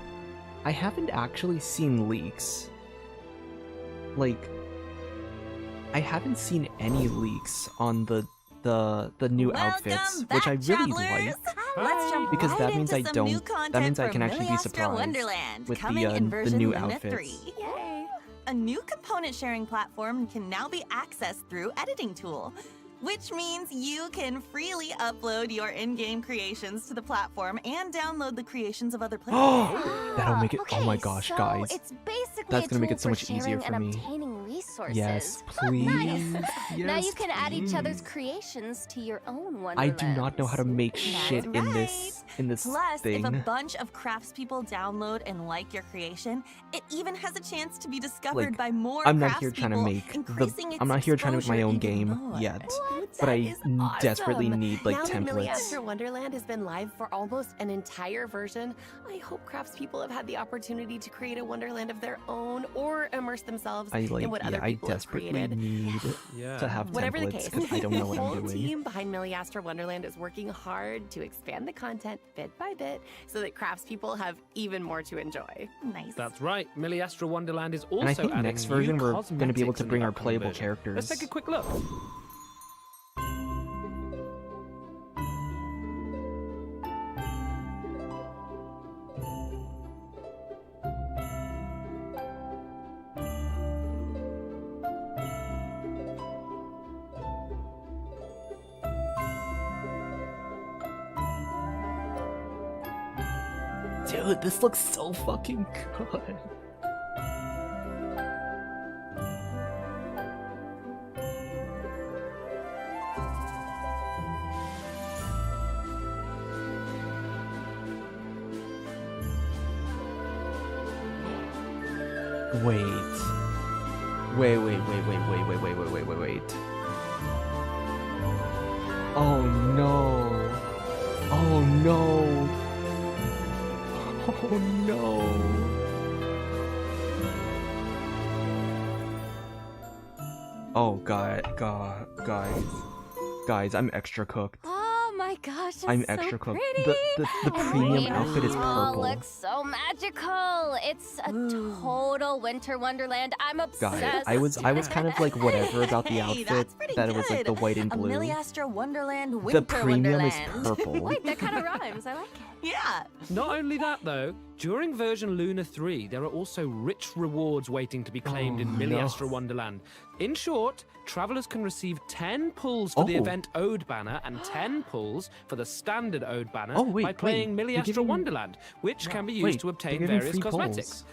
Speaker 1: I haven't actually seen leaks. Like, I haven't seen any leaks on the new outfits, which I really like.
Speaker 11: Let's jump
Speaker 1: Because
Speaker 11: right
Speaker 1: that means
Speaker 11: into
Speaker 1: I
Speaker 11: some new
Speaker 1: don't. That
Speaker 11: content
Speaker 1: means I
Speaker 11: for
Speaker 1: can actually be
Speaker 11: Milliastra
Speaker 1: surprised
Speaker 11: Wonderland,
Speaker 1: with
Speaker 11: coming in
Speaker 1: the
Speaker 11: version
Speaker 1: new
Speaker 11: Luna
Speaker 1: outfits.
Speaker 11: 3. Yay! A new component sharing platform can now be accessed through Editing Tool, which means you can freely upload your in-game creations to the platform and download the creations of other players.
Speaker 1: That'll make it.
Speaker 14: Okay,
Speaker 1: oh my gosh,
Speaker 14: so
Speaker 1: guys!
Speaker 14: it's basically
Speaker 1: That's
Speaker 14: a
Speaker 1: gonna make
Speaker 14: tool
Speaker 1: it so much
Speaker 14: for
Speaker 1: easier
Speaker 14: sharing
Speaker 1: for
Speaker 14: and
Speaker 1: me.
Speaker 14: obtaining resources.
Speaker 1: Yes,
Speaker 14: Oh,
Speaker 1: please.
Speaker 14: nice.
Speaker 1: Yes,
Speaker 14: Now you can add each other's
Speaker 1: please.
Speaker 14: creations to your own Wonderland.
Speaker 1: I do not know how to make shit in this
Speaker 11: Plus,
Speaker 1: thing.
Speaker 11: if a bunch of craftspeople download and like your creation, it even has a chance to be discovered
Speaker 1: Like,
Speaker 11: by more
Speaker 1: I'm not here trying to
Speaker 11: craftspeople,
Speaker 1: make
Speaker 11: increasing
Speaker 1: the.
Speaker 11: its
Speaker 1: I'm not here trying to make my
Speaker 11: exposure
Speaker 1: own
Speaker 11: even
Speaker 1: game
Speaker 11: more.
Speaker 1: yet,
Speaker 13: What?
Speaker 1: but
Speaker 13: That
Speaker 1: I
Speaker 13: is
Speaker 1: desperately
Speaker 13: awesome.
Speaker 1: need like
Speaker 13: now that
Speaker 1: templates.
Speaker 13: Milliastra Wonderland has been live for almost an entire version, I hope craftspeople have had the opportunity to create a Wonderland of their own or immerse themselves
Speaker 1: I like.
Speaker 13: in what
Speaker 1: Yeah,
Speaker 13: other
Speaker 1: I
Speaker 13: people have
Speaker 1: desperately
Speaker 13: created.
Speaker 1: need to have
Speaker 13: Whatever the
Speaker 1: templates
Speaker 13: case,
Speaker 1: because I don't know what
Speaker 13: the
Speaker 1: I'm
Speaker 13: whole
Speaker 1: doing.
Speaker 13: team behind Milliastra Wonderland is working hard to expand the content bit by bit so that craftspeople have even more to enjoy.
Speaker 11: Nice.
Speaker 12: That's right. Milliastra Wonderland is also
Speaker 1: And I think
Speaker 12: adding
Speaker 1: next
Speaker 12: new
Speaker 1: version we're going to be able
Speaker 12: cosmetics
Speaker 1: to
Speaker 12: in
Speaker 1: bring
Speaker 12: the
Speaker 1: our
Speaker 12: upcoming
Speaker 1: playable
Speaker 12: version.
Speaker 1: characters.
Speaker 12: Let's take a quick look.
Speaker 1: Dude, this looks so fucking good. Wait. Wait. Oh no. Oh no. Oh no. Oh guys, I'm extra cooked.
Speaker 14: Oh my gosh, it's
Speaker 1: I'm
Speaker 14: so
Speaker 1: extra cooked.
Speaker 14: pretty.
Speaker 1: The premium outfit is
Speaker 14: Oh,
Speaker 1: purple.
Speaker 14: looks so magical. It's a total winter wonderland. I'm obsessed.
Speaker 1: Guys, I was kind of like whatever about the
Speaker 11: Hey,
Speaker 1: outfit
Speaker 11: that's pretty
Speaker 1: that it was like the
Speaker 11: good.
Speaker 1: white and
Speaker 11: A
Speaker 1: blue.
Speaker 11: Milliastra Wonderland Winter
Speaker 1: The premium is
Speaker 11: Wonderland.
Speaker 1: purple.
Speaker 14: Wait, that kind of rhymes. I like it.
Speaker 11: Yeah.
Speaker 12: Not only that, though, during version Luna 3, there are also rich rewards waiting to be claimed in Milliastra Wonderland. In short, travelers can receive 10 pulls for the event Ode banner and 10 pulls for the standard Ode banner by playing Milliastra Wonderland, which can be used to obtain various cosmetics.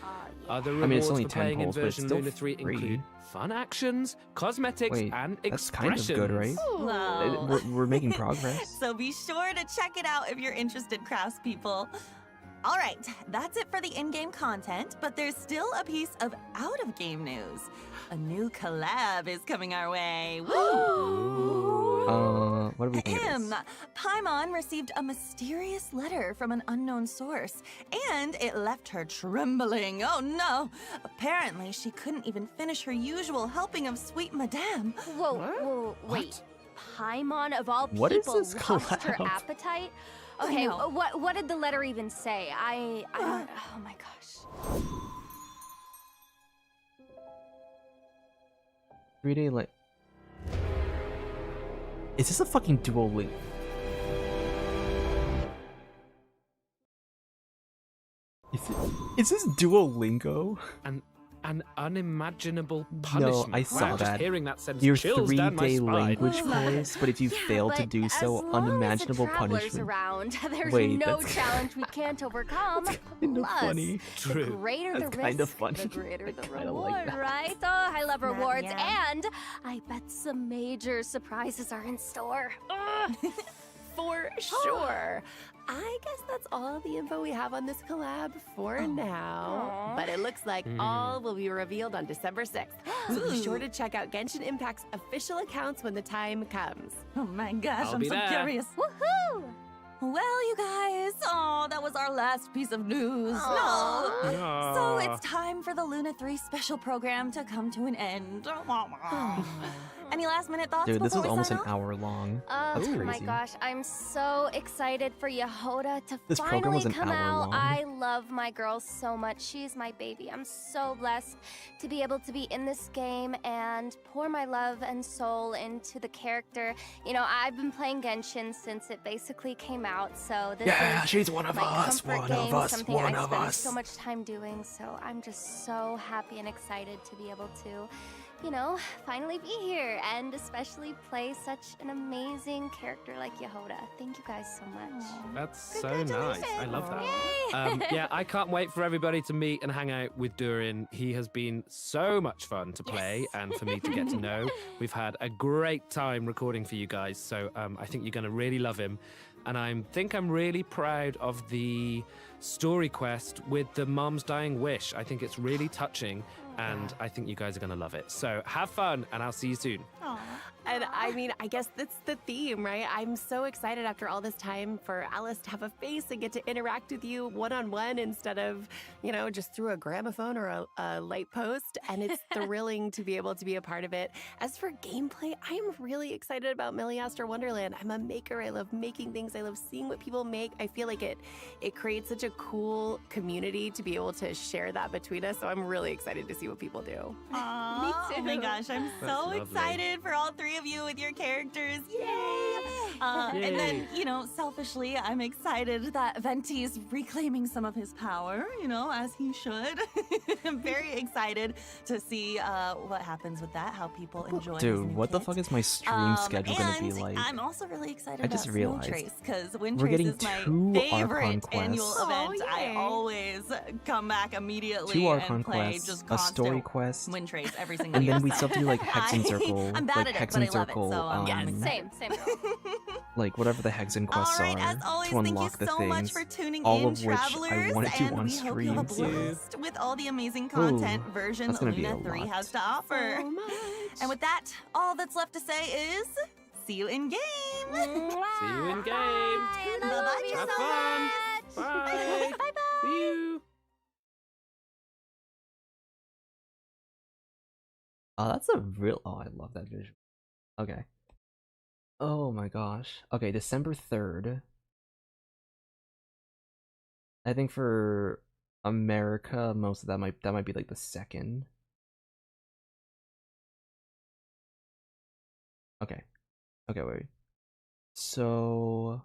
Speaker 12: Other
Speaker 1: I mean, it's
Speaker 12: rewards
Speaker 1: only
Speaker 12: for
Speaker 1: 10
Speaker 12: playing
Speaker 1: pulls,
Speaker 12: in
Speaker 1: but it's
Speaker 12: version
Speaker 1: still
Speaker 12: Luna 3
Speaker 1: free.
Speaker 12: include fun actions, cosmetics,
Speaker 1: Wait,
Speaker 12: and
Speaker 1: that's kind
Speaker 12: expressions.
Speaker 1: of good, right?
Speaker 11: Wow.
Speaker 1: We're making progress.
Speaker 11: So be sure to check it out if you're interested, craftspeople. All right, that's it for the in-game content, but there's still a piece of out-of-game news. A new collab is coming our way. Woo!
Speaker 1: What do we think of this?
Speaker 11: Paimon received a mysterious letter from an unknown source, and it left her trembling. Oh no! Apparently, she couldn't even finish her usual helping of sweet madame.
Speaker 14: Whoa, wait. Paimon of all people
Speaker 1: What is this
Speaker 14: lost her
Speaker 1: collab?
Speaker 14: appetite?
Speaker 11: I
Speaker 14: Okay,
Speaker 11: know.
Speaker 14: what did the letter even say? I don't, oh my gosh.
Speaker 1: 3-day late. Is this a fucking dual link? Is this Duolingo?
Speaker 12: An unimaginable punishment.
Speaker 1: No, I saw
Speaker 12: Wow,
Speaker 1: that.
Speaker 12: Just hearing that sends
Speaker 1: Your
Speaker 12: chills down my
Speaker 1: 3-day
Speaker 12: spine.
Speaker 1: language course, but if you fail to
Speaker 14: But
Speaker 1: do so,
Speaker 14: as long
Speaker 1: unimaginable
Speaker 14: as the traveler's
Speaker 1: punishment.
Speaker 14: around, there's
Speaker 1: Wait,
Speaker 14: no
Speaker 1: that's-
Speaker 14: challenge we can't overcome.
Speaker 1: kinda
Speaker 14: Plus,
Speaker 1: funny.
Speaker 14: the
Speaker 1: True.
Speaker 14: greater
Speaker 1: That's
Speaker 14: the
Speaker 1: kinda
Speaker 14: risk,
Speaker 1: funny.
Speaker 14: the greater the
Speaker 1: kinda
Speaker 14: reward,
Speaker 1: like that.
Speaker 14: right? Oh, I love rewards,
Speaker 11: yeah.
Speaker 14: and I bet some major surprises are in store.
Speaker 13: For sure. I guess that's all the info we have on this collab for now.
Speaker 14: Aw.
Speaker 13: But it looks like all will be revealed on December 6th. So be sure to check out Genshin Impact's official accounts when the time comes.
Speaker 11: Oh my gosh,
Speaker 12: I'll
Speaker 11: I'm
Speaker 12: be
Speaker 11: so
Speaker 12: there.
Speaker 11: curious.
Speaker 14: Woohoo!
Speaker 11: Well, you guys, that was our last piece of news.
Speaker 14: Aw.
Speaker 11: No. So it's time for the Luna 3 special program to come to an end. Any last minute thoughts
Speaker 1: Dude, this
Speaker 11: before
Speaker 1: was
Speaker 11: we
Speaker 1: almost
Speaker 11: sign
Speaker 1: an
Speaker 11: off?
Speaker 1: hour long.
Speaker 14: Oh
Speaker 1: That's
Speaker 14: my
Speaker 1: crazy.
Speaker 14: gosh, I'm so excited for Yehoda to
Speaker 1: This program
Speaker 14: finally
Speaker 1: was an
Speaker 14: come
Speaker 1: hour
Speaker 14: out.
Speaker 1: long.
Speaker 14: I love my girl so much. She's my baby. I'm so blessed to be able to be in this game and pour my love and soul into the character. You know, I've been playing Genshin since it basically came out, so this
Speaker 1: Yeah,
Speaker 14: is
Speaker 1: she's one of
Speaker 14: my
Speaker 1: us,
Speaker 14: comfort
Speaker 1: one
Speaker 14: game,
Speaker 1: of us,
Speaker 14: something
Speaker 1: one
Speaker 14: I
Speaker 1: of
Speaker 14: spend
Speaker 1: us.
Speaker 14: so much time doing. So I'm just so happy and excited to be able to, you know, finally be here and especially play such an amazing character like Yehoda. Thank you guys so much.
Speaker 12: That's so nice. I love that. Yeah, I can't wait for everybody to meet and hang out with Durin. He has been so much fun to play and for me to get to know. We've had a great time recording for you guys, so I think you're going to really love him. And I think I'm really proud of the story quest with the mom's dying wish. I think it's really touching, and I think you guys are going to love it. So have fun, and I'll see you soon.
Speaker 13: And I mean, I guess that's the theme, right? I'm so excited after all this time for Alice to have a face and get to interact with you one-on-one instead of, you know, just through a gramophone or a light post. And it's thrilling to be able to be a part of it. As for gameplay, I am really excited about Milliaster Wonderland. I'm a maker. I love making things. I love seeing what people make. I feel like it creates such a cool community to be able to share that between us. So I'm really excited to see what people do.
Speaker 11: Aww.
Speaker 14: Me too.
Speaker 11: Oh my gosh, I'm
Speaker 12: That's
Speaker 11: so
Speaker 12: lovely.
Speaker 11: excited for all three of you with your characters. Yay! And then, you know, selfishly, I'm excited that Venti's reclaiming some of his power, you know, as he should. I'm very excited to see what happens with that, how people enjoy his
Speaker 1: Dude,
Speaker 11: new
Speaker 1: what the
Speaker 11: kit.
Speaker 1: fuck is my stream schedule gonna be
Speaker 11: And
Speaker 1: like?
Speaker 11: I'm also really excited
Speaker 1: I just
Speaker 11: about
Speaker 1: realized
Speaker 11: Windtrace, because
Speaker 1: we're
Speaker 11: Windtrace
Speaker 1: getting
Speaker 11: is my
Speaker 1: 2
Speaker 11: favorite
Speaker 1: Archon
Speaker 11: annual
Speaker 1: quests.
Speaker 11: event. I
Speaker 13: yay.
Speaker 11: always come back immediately
Speaker 1: 2
Speaker 11: and
Speaker 1: Archon
Speaker 11: play
Speaker 1: quests,
Speaker 11: just
Speaker 1: a
Speaker 11: constant
Speaker 1: story quest,
Speaker 11: Windtrace every single
Speaker 1: and
Speaker 11: year.
Speaker 1: then we still have to do like Hexen Circle,
Speaker 11: I'm bad
Speaker 1: like
Speaker 11: at it, but I
Speaker 1: Hexen
Speaker 11: love it,
Speaker 1: Circle,
Speaker 11: so I'm
Speaker 14: Same.
Speaker 1: like whatever the Hexen quests
Speaker 11: All right,
Speaker 1: are
Speaker 11: as always,
Speaker 1: to
Speaker 11: thank you
Speaker 1: unlock the
Speaker 11: so
Speaker 1: things.
Speaker 11: much for tuning
Speaker 1: all
Speaker 11: in,
Speaker 1: of which
Speaker 11: travelers,
Speaker 1: I wanted to
Speaker 11: and
Speaker 1: on
Speaker 11: we hope you have a
Speaker 1: stream.
Speaker 11: blast with all the amazing content
Speaker 1: Ooh,
Speaker 11: version
Speaker 1: that's gonna be
Speaker 11: Luna
Speaker 1: a
Speaker 11: 3
Speaker 1: lot.
Speaker 11: has to offer.
Speaker 13: So much.
Speaker 11: And with that, all that's left to say is, see you in game.
Speaker 12: See you in game.
Speaker 14: I love you
Speaker 12: Have
Speaker 14: so
Speaker 12: fun.
Speaker 14: much.
Speaker 12: Bye.
Speaker 14: Bye-bye.
Speaker 12: See you.
Speaker 1: Oh, that's a real. Oh, I love that visual. Okay. Oh my gosh. Okay, December 3rd. I think for America, most of that might be like the 2nd. Okay. Okay, wait. So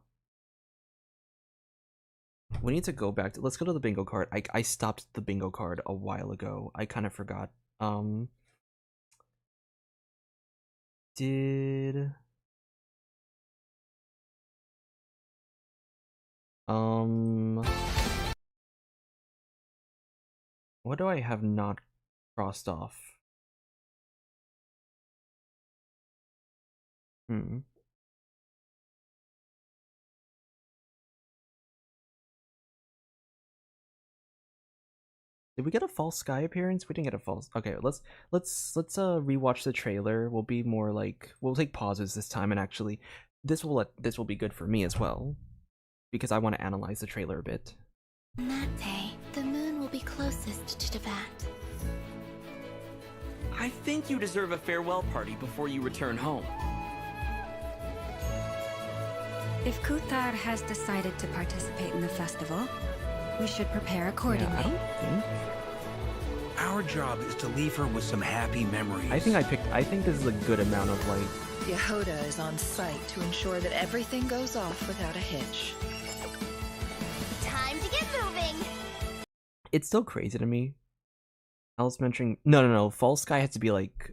Speaker 1: we need to go back to. Let's go to the bingo card. I stopped the bingo card a while ago. I kind of forgot. Did what do I have not crossed off? Did we get a false sky appearance? We didn't get a false. Okay, let's rewatch the trailer. We'll be more like we'll take pauses this time, and actually, this will be good for me as well, because I want to analyze the trailer a bit.
Speaker 2: On that day, the moon will be closest to Devat.
Speaker 3: I think you deserve a farewell party before you return home.
Speaker 4: If Kuthar has decided to participate in the festival, we should prepare accordingly.
Speaker 1: Yeah, I don't think.
Speaker 15: Our job is to leave her with some happy memories.
Speaker 1: I think this is a good amount of like.
Speaker 6: Yehoda is on site to ensure that everything goes off without a hitch.
Speaker 14: Time to get moving.
Speaker 1: It's still crazy to me. I was mentioning no. False sky has to be like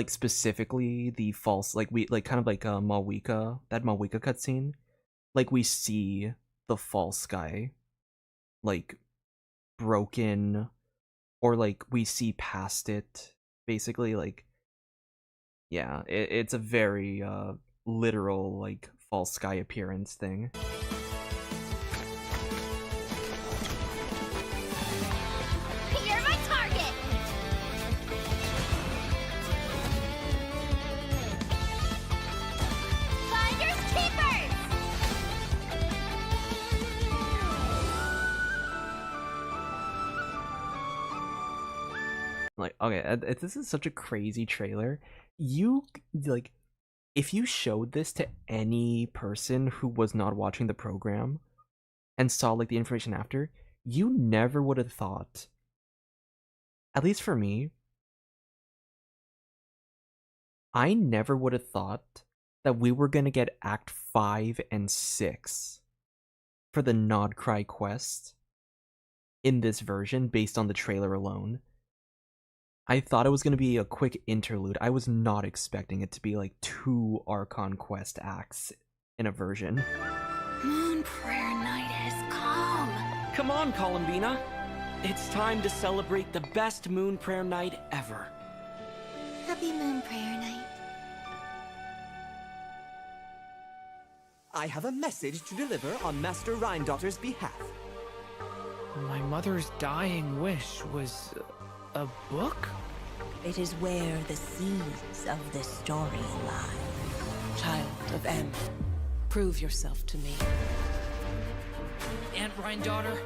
Speaker 1: specifically the false kind of like Malwika, that Malwika cutscene. Like we see the false sky like broken, or like we see past it, basically. Like yeah, it's a very literal like false sky appearance thing.
Speaker 2: You're my target! Finders keepers!
Speaker 1: Like, okay, this is such a crazy trailer. You, like, if you showed this to any person who was not watching the program and saw, like, the information after, you never would have thought, at least for me, I never would have thought that we were gonna get Act 5 and 6 for the Nod Cry quest in this version based on the trailer alone. I thought it was going to be a quick interlude. I was not expecting it to be like 2 Archon quest acts in a version.
Speaker 9: Moon Prayer Night has come.
Speaker 3: Come on, Columbina. It's time to celebrate the best Moon Prayer Night ever.
Speaker 2: Happy Moon Prayer Night.
Speaker 7: I have a message to deliver on Master Rhindaughter's behalf.
Speaker 8: My mother's dying wish was a book?
Speaker 16: It is where the seeds of this story lie.
Speaker 6: Child of M, prove yourself to me.
Speaker 8: Aunt Rhindaughter,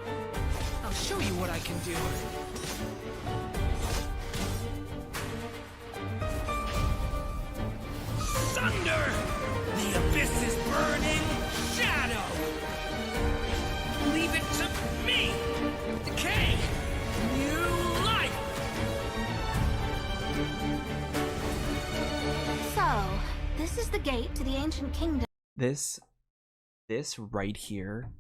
Speaker 8: I'll show you what I can do. Thunder! The abyss is burning! Shadow! Leave it to me! Decay! New life!
Speaker 14: So, this is the gate to the ancient kingdom.
Speaker 1: This right here,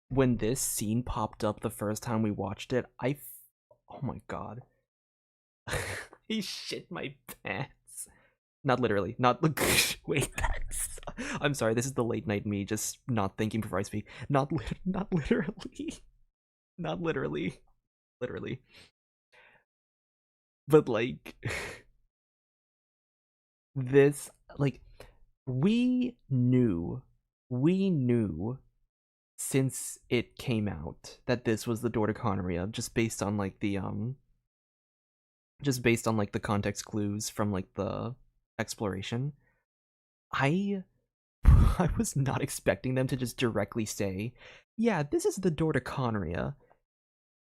Speaker 1: when this scene popped up the first time we watched it, oh my god. He shit my pants. Not literally, wait, I'm sorry, this is the late night me just not thinking before I speak. Not literally. Not literally. Literally. But like, this, like, we knew since it came out that this was the door to Conria, just based on like the context clues from like the exploration. I was not expecting them to just directly say, yeah, this is the door to Conria,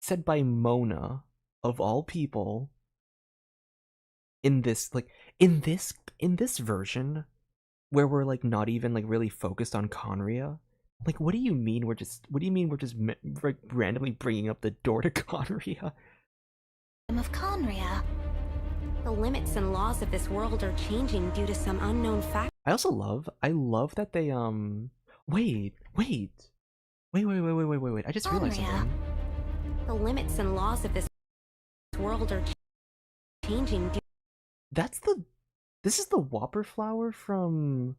Speaker 1: said by Mona of all people, in this version where we're like not even like really focused on Conria. Like, what do you mean we're just like randomly bringing up the door to Conria?
Speaker 10: Of Conria. The limits and laws of this world are changing due to some unknown factor.
Speaker 1: I love that they wait. I just realized something.
Speaker 10: The limits and laws of this world are changing due.
Speaker 1: This is the Whopper flower from.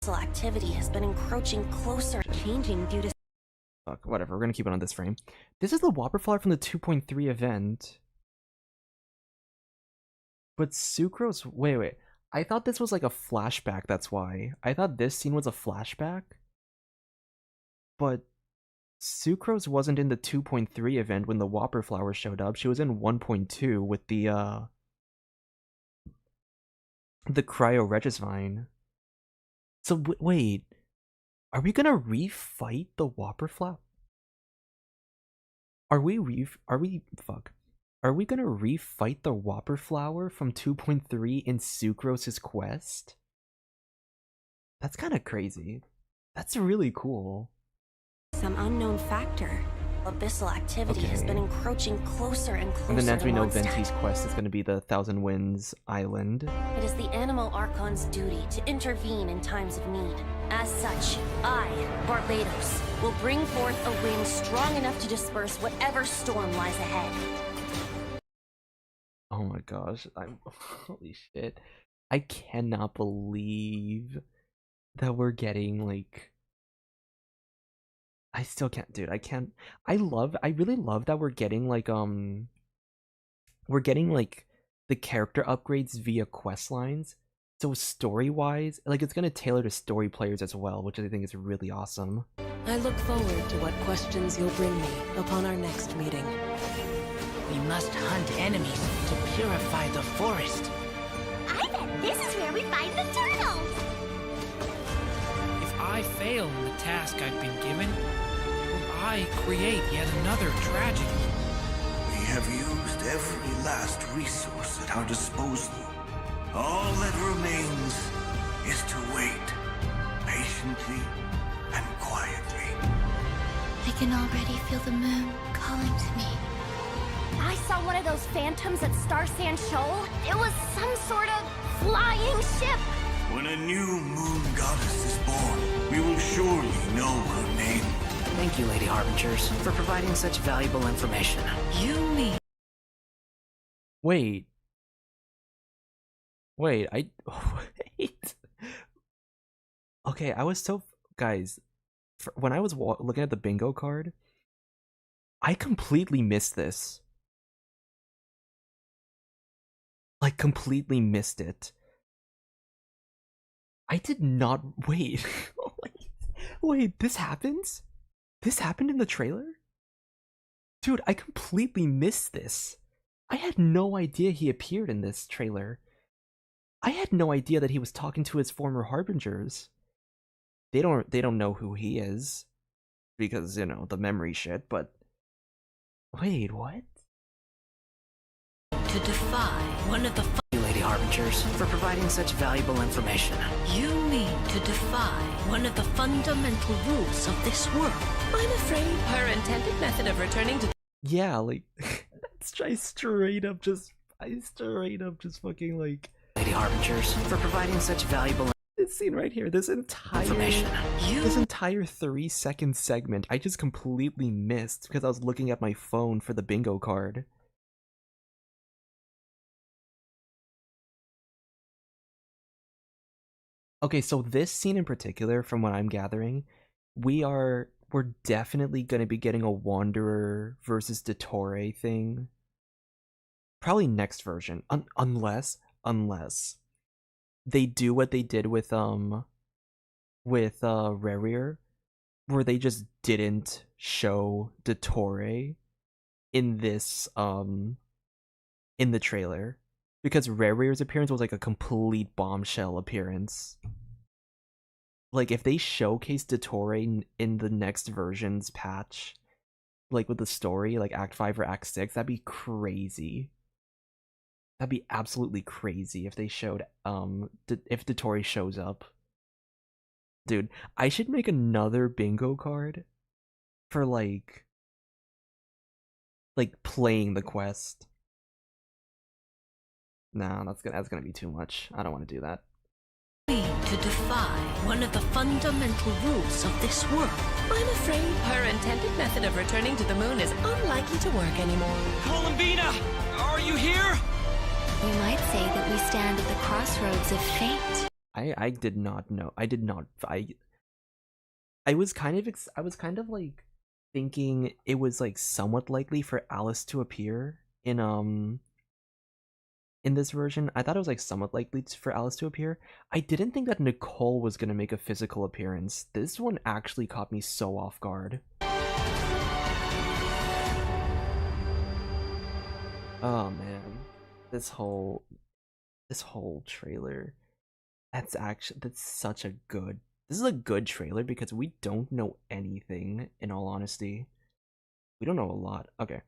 Speaker 10: Activity has been encroaching closer, changing due to.
Speaker 1: Fuck, whatever. We're gonna keep it on this frame. This is the Whopper flower from the 2.3 event. But Sucrose, wait. I thought this was like a flashback, that's why. I thought this scene was a flashback. But Sucrose wasn't in the 2.3 event when the Whopper flower showed up. She was in 1.2 with the Cryo Regisvine. So wait, are we gonna refight the Whopper flower? Are we gonna refight the Whopper flower from 2.3 in Sucrose's quest? That's kind of crazy. That's really cool.
Speaker 10: Some unknown factor. Abyssal activity has been encroaching closer and closer.
Speaker 1: And then as we know,
Speaker 10: Mondstadt.
Speaker 1: Venti's quest is going to be the Thousand Winds Island.
Speaker 10: It is the Animal Archon's duty to intervene in times of need. As such, I, Barbados, will bring forth a wind strong enough to disperse whatever storm lies ahead.
Speaker 1: Oh my gosh, holy shit. I cannot believe that we're getting like, I still can't, dude. I can't. I really love that we're getting like the character upgrades via quest lines. So story-wise, like it's gonna tailor to story players as well, which I think is really awesome.
Speaker 13: I look forward to what questions you'll bring me upon our next meeting.
Speaker 17: We must hunt enemies to purify the forest.
Speaker 2: I bet this is where we find the turtles!
Speaker 8: If I fail in the task I've been given, will I create yet another tragedy?
Speaker 5: We have used every last resource at our disposal. All that remains is to wait, patiently and quietly.
Speaker 2: I can already feel the moon calling to me.
Speaker 14: I saw one of those phantoms at Star Sand Shoal. It was some sort of flying ship.
Speaker 5: When a new moon goddess is born, we will surely know her name.
Speaker 17: Thank you, Lady Harbingers, for providing such valuable information.
Speaker 9: You mean...
Speaker 1: Wait, wait. Okay, I was so guys. When I was looking at the bingo card, I completely missed this. Like completely missed it. I did not wait. Wait, this happens? This happened in the trailer? Dude, I completely missed this. I had no idea he appeared in this trailer. I had no idea that he was talking to his former harbingers. They don't know who he is because, you know, the memory shit, but wait, what?
Speaker 9: To defy one of the
Speaker 17: Lady Harbingers, for providing such valuable information.
Speaker 9: You mean to defy one of the fundamental rules of this world. I'm afraid her intended method of returning to...
Speaker 1: Yeah, like, I straight up just fucking, like...
Speaker 17: Lady Harbingers, for providing such valuable...
Speaker 1: This scene right here, this entire 3-second segment, I just completely missed because I was looking at my phone for the bingo card. Okay, so this scene in particular, from what I'm gathering, we're definitely gonna be getting a Wanderer versus Dottore thing. Probably next version, unless they do what they did with Rarier, where they just didn't show Dottore in this in the trailer. Because Rarier's appearance was like a complete bombshell appearance. Like, if they showcase Dottore in the next version's patch, like with the story, like Act 5 or Act 6, that'd be crazy. That'd be absolutely crazy if they showed, if Dottore shows up. Dude, I should make another bingo card for, like playing the quest. Nah, that's gonna be too much. I don't want to do that.
Speaker 9: To defy one of the fundamental rules of this world. I'm afraid her intended method of returning to the moon is unlikely to work anymore.
Speaker 3: Columbina, are you here?
Speaker 2: We might say that we stand at the crossroads of fate.
Speaker 1: I did not know. I was kind of like thinking it was like somewhat likely for Alice to appear in this version. I thought it was like somewhat likely for Alice to appear. I didn't think that Nicole was gonna make a physical appearance. This one actually caught me so off guard. Oh man, this whole trailer. That's such a good. This is a good trailer because we don't know anything. In all honesty, we don't know a lot. Okay.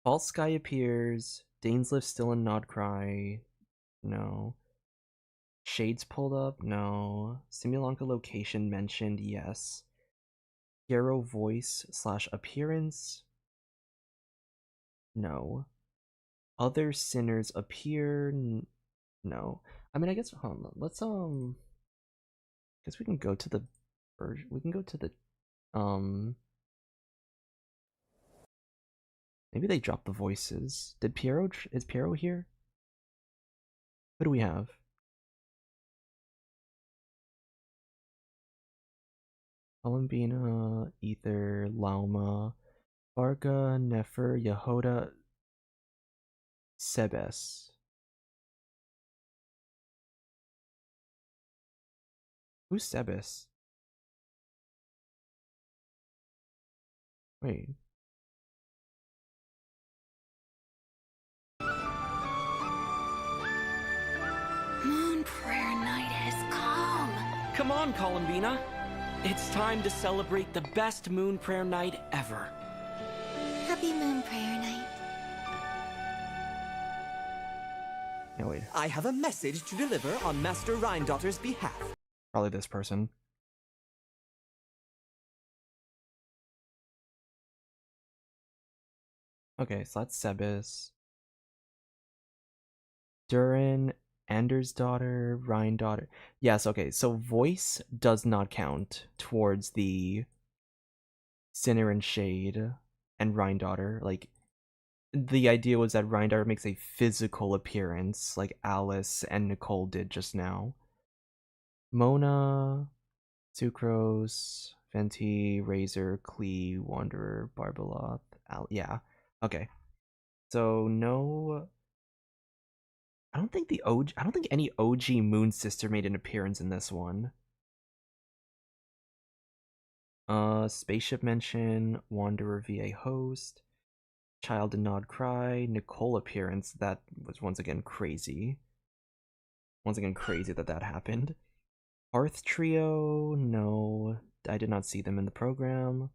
Speaker 1: False Sky appears. Dainslift still in Krai. No. Shades pulled up? No. Simulanka location mentioned? Yes. Hero voice / appearance? No. Other sinners appear? No. I mean, I guess, hold on, let's, guess we can go to the version, we can go to the, maybe they dropped the voices. Is Piero here? What do we have? Columbina, Ether, Lauma, Varka, Nefer, Yehoda, Sebes. Who's Sebas? Wait.
Speaker 2: Moon Prayer Night has come.
Speaker 3: Come on, Columbina. It's time to celebrate the best moon prayer night ever.
Speaker 2: Happy Moon Prayer Night.
Speaker 1: No, wait.
Speaker 7: I have a message to deliver on Master Rhindaughter's behalf.
Speaker 1: Probably this person. Okay, so that's Sebas. Durin, Anders' daughter, Rhine daughter. Yes, okay, so voice does not count towards the Sinner and Shade and Rhine daughter. Like, the idea was that Rhine daughter makes a physical appearance, like Alice and Nicole did just now. Mona, Sucrose, Venti, Razor, Klee, Wanderer, Barbeloth, yeah. Okay. So no, I don't think any OG Moon Sister made an appearance in this one. Spaceship mention, Wanderer VA host, Child and Nod Cry, Nicole appearance, that was once again crazy. Once again crazy that happened. Hearth Trio, no, I did not see them in the program.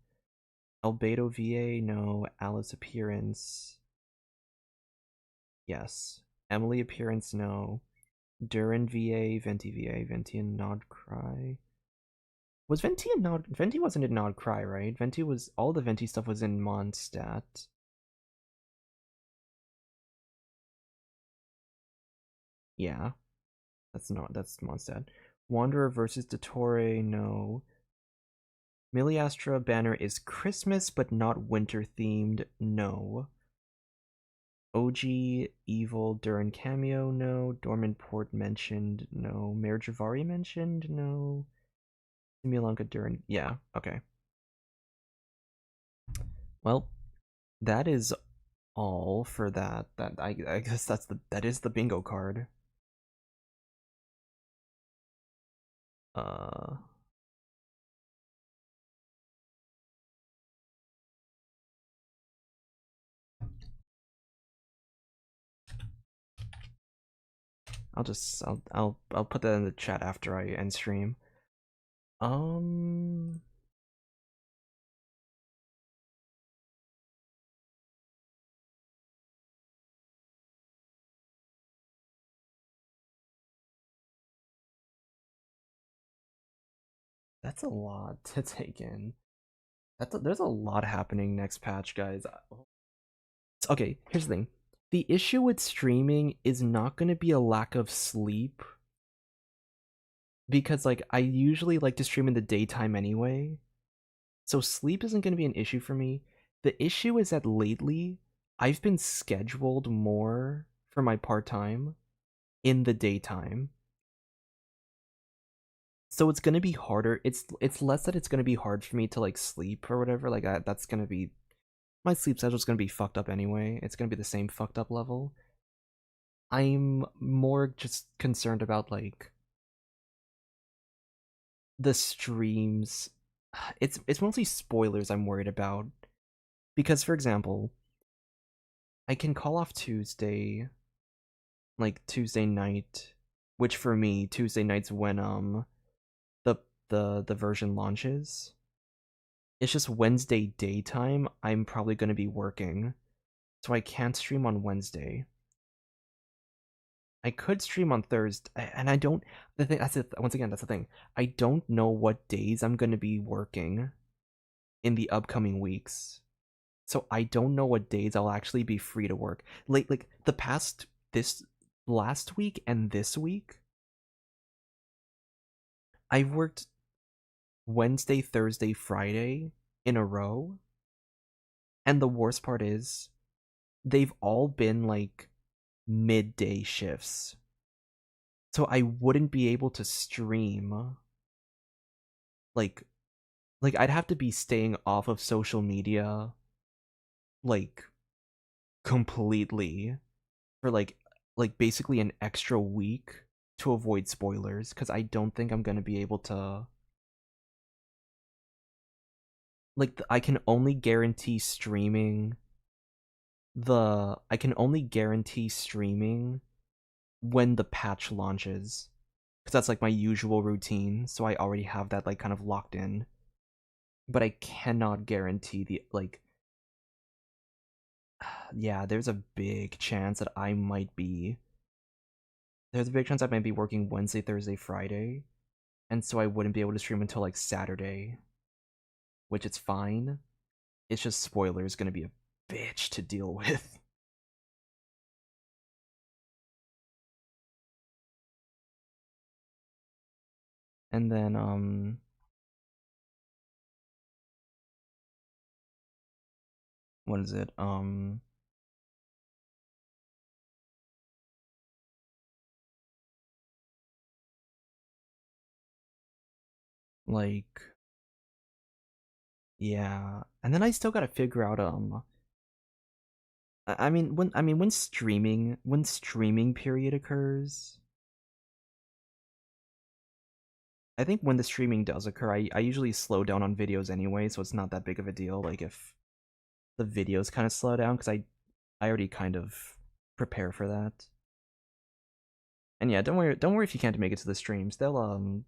Speaker 1: Albedo VA, no. Alice appearance, yes. Emily appearance, no. Durin VA, Venti and Nod Cry. Was Venti and Nod? Venti wasn't in Nod Cry, right? Venti was, all the Venti stuff was in Mondstadt. Yeah, that's Mondstadt. Wanderer versus Dottore, no. Miliastra banner is Christmas but not winter themed, no. OG Evil Durin cameo, no. Dormant Port mentioned, no. Mayor Javari mentioned, no. Simulanka Durin, yeah, okay. Well, that is all for that. I guess that is the bingo card. I'll put that in the chat after I end stream. That's a lot to take in. There's a lot happening next patch, guys. Okay, here's the thing. The issue with streaming is not going to be a lack of sleep, because like I usually like to stream in the daytime anyway, so sleep isn't going to be an issue for me. The issue is that lately I've been scheduled more for my part-time in the daytime, so it's going to be harder. It's less that it's going to be hard for me to like sleep or whatever, like that's going to be, my sleep schedule's going to be fucked up anyway. It's going to be the same fucked up level. I'm more just concerned about like the streams. It's mostly spoilers I'm worried about, because for example, I can call off Tuesday, like Tuesday night, which for me Tuesday night's when the version launches. It's just Wednesday daytime I'm probably going to be working, so I can't stream on Wednesday. I could stream on Thursday, and I don't. The thing, once again, that's the thing. I don't know what days I'm going to be working in the upcoming weeks, so I don't know what days I'll actually be free to work. Like this last week and this week, I've worked Wednesday, Thursday, Friday in a row, and the worst part is they've all been like midday shifts, so I wouldn't be able to stream. Like I'd have to be staying off of social media like completely for like basically an extra week to avoid spoilers, because I don't think I'm gonna be able to. Like, I can only guarantee streaming. I can only guarantee streaming when the patch launches, because that's like my usual routine. So I already have that like kind of locked in. But I cannot guarantee the like. Yeah, there's a big chance that I might be. There's a big chance I might be working Wednesday, Thursday, Friday, and so I wouldn't be able to stream until like Saturday, which it's fine. It's just spoilers gonna be a bitch to deal with. And then what is it? Like, yeah. And then I still gotta figure out when streaming period occurs. I think when the streaming does occur, I usually slow down on videos anyway, so it's not that big of a deal. Like if the videos kind of slow down, because I already kind of prepare for that. And yeah, don't worry if you can't make it to the streams. They'll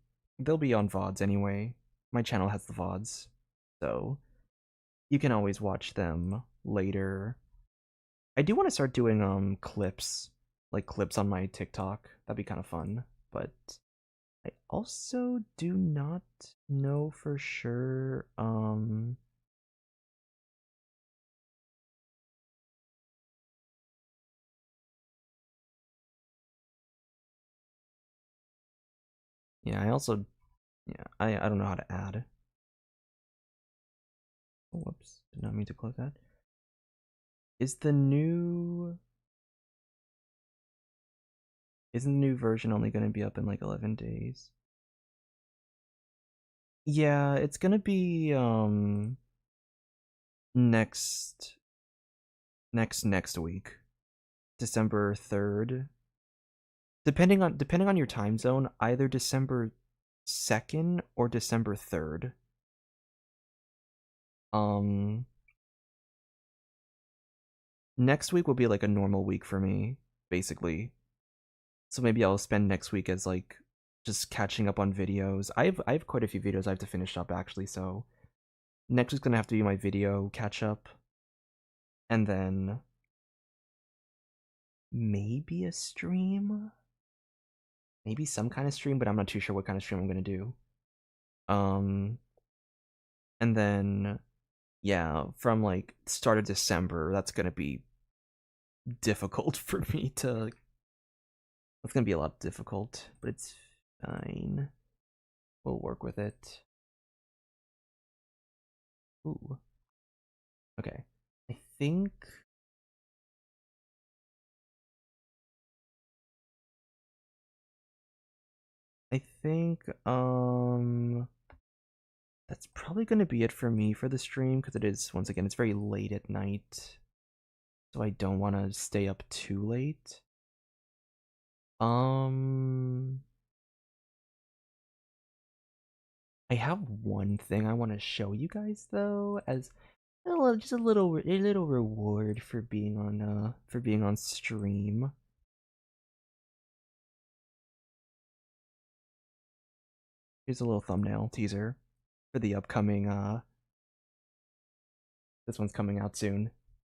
Speaker 1: be on VODs anyway. My channel has the VODs, so you can always watch them later. I do want to start doing clips, like clips on my TikTok. That'd be kind of fun, but I also do not know for sure yeah, I don't know how to add. Whoops, did not mean to close that. Isn't the new version only going to be up in like 11 days? Yeah, it's going to be next week. December 3rd. Depending on your time zone, either December 2nd or December 3rd. Next week will be like a normal week for me, basically. So maybe I'll spend next week as like just catching up on videos. I have quite a few videos I have to finish up actually, so next week's gonna have to be my video catch up. And then maybe a stream? Maybe some kind of stream, but I'm not too sure what kind of stream I'm gonna do. And then yeah, from like start of December, that's gonna be difficult for me to. That's gonna be a lot difficult, but it's fine. We'll work with it. Ooh. Okay. I think. That's probably gonna be it for me for the stream, because it is, once again, it's very late at night. So I don't wanna stay up too late. I have one thing I want to show you guys though, as just a little reward for being on stream. Here's a little thumbnail teaser for the upcoming this one's coming out soon.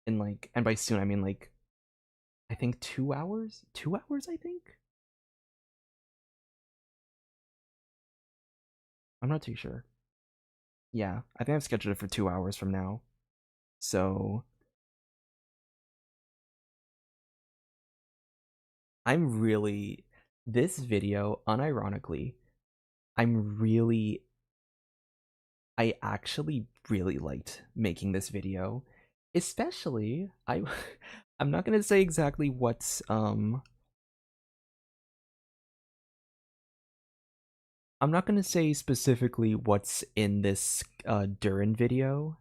Speaker 1: In like, and by soon I mean like, I think 2 hours? 2 hours, I think? I'm not too sure. Yeah, I think I've scheduled it for 2 hours from now. So I'm really, this video, unironically, I actually really liked making this video. Especially, I'm not gonna say exactly what's I'm not gonna say specifically what's in this Durin video,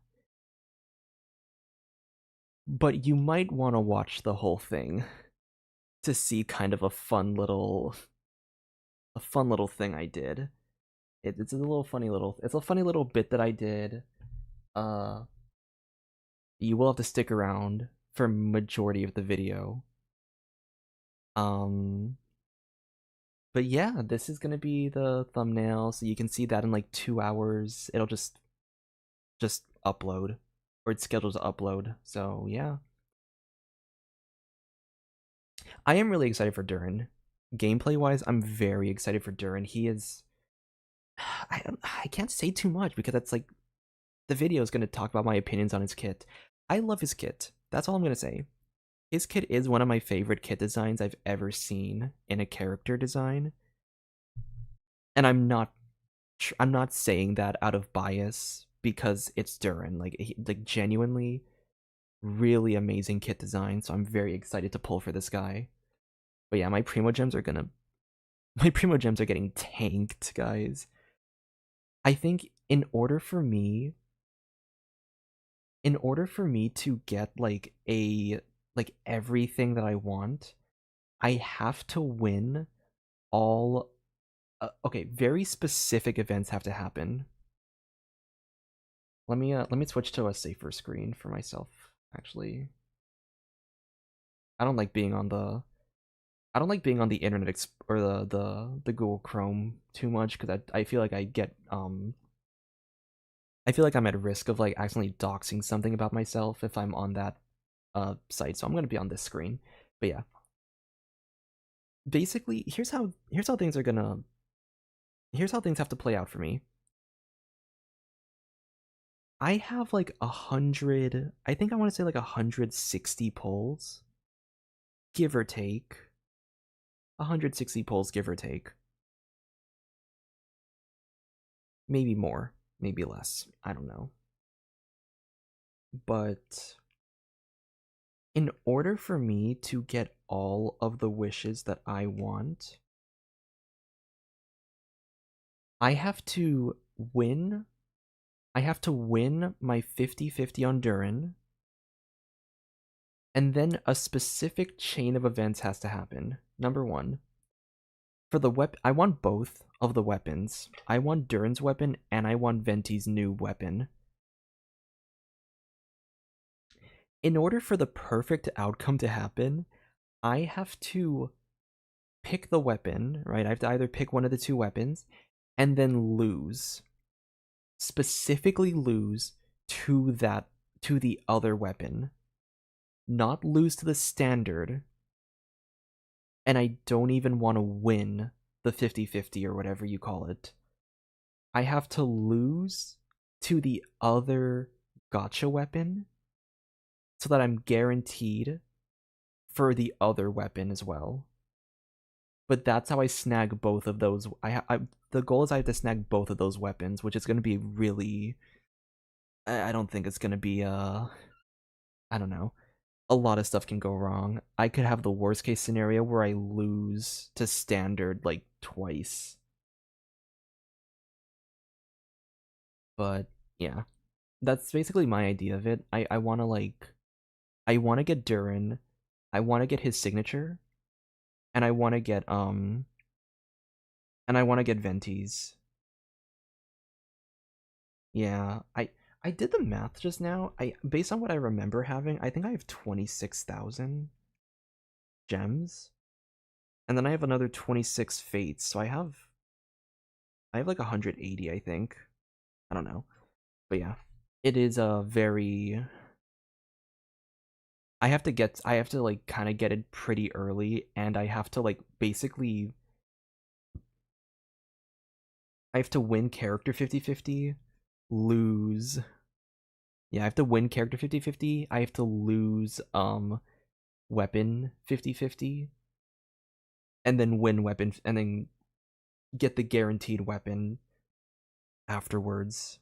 Speaker 1: but you might want to watch the whole thing to see kind of a fun little a fun little thing I did. It's a little it's a funny little bit that I did. You will have to stick around for majority of the video. But yeah, this is gonna be the thumbnail, so you can see that in like 2 hours. It'll just upload, or it's scheduled to upload. So yeah, I am really excited for Durin. Gameplay wise, I'm very excited for Durin. He is. I can't say too much because that's like the video is gonna talk about my opinions on his kit. I love his kit. That's all I'm gonna say. His kit is one of my favorite kit designs I've ever seen in a character design. And I'm not saying that out of bias because it's Durin. Like genuinely really amazing kit design, so I'm very excited to pull for this guy. But yeah, my Primo Gems are getting tanked, guys. I think in order for me to get like everything that I want, I have to win all okay, very specific events have to happen. Let me switch to a safer screen for myself, actually. I don't like being on the internet or the Google Chrome too much because I feel like I feel like I'm at risk of like accidentally doxing something about myself if I'm on that site. So I'm gonna be on this screen. But yeah. Basically, here's how things have to play out for me. I have like 100, I think I want to say like 160 polls, give or take. 160 polls, give or take. Maybe more, maybe less. I don't know. But in order for me to get all of the wishes that I want, I have to win my 50-50 on Durin, and then a specific chain of events has to happen. Number 1, for the I want both of the weapons. I want Durin's weapon and I want Venti's new weapon. In order for the perfect outcome to happen, I have to pick the weapon, right? I have to either pick one of the two weapons and then lose. Specifically lose to the other weapon. Not lose to the standard. And I don't even want to win the 50-50 or whatever you call it. I have to lose to the other gotcha weapon so that I'm guaranteed for the other weapon as well. But that's how I snag both of those. The goal is I have to snag both of those weapons, which is going to be really... I don't think it's going to be, I don't know. A lot of stuff can go wrong. I could have the worst case scenario where I lose to standard, like, twice. But, yeah. That's basically my idea of it. I want to, like... I want to get Durin. I want to get his signature. And I want to get, Venti's. Yeah, I did the math just now. Based on what I remember having, I think I have 26,000 gems. And then I have another 26 fates, so I have like 180, I think. I don't know. But yeah. It is a very... I have to like kind of get it pretty early, and I have to like basically... I have to win character 50-50, lose... Yeah, I have to win character 50-50, I have to lose weapon 50-50, and then win weapon, and then get the guaranteed weapon afterwards.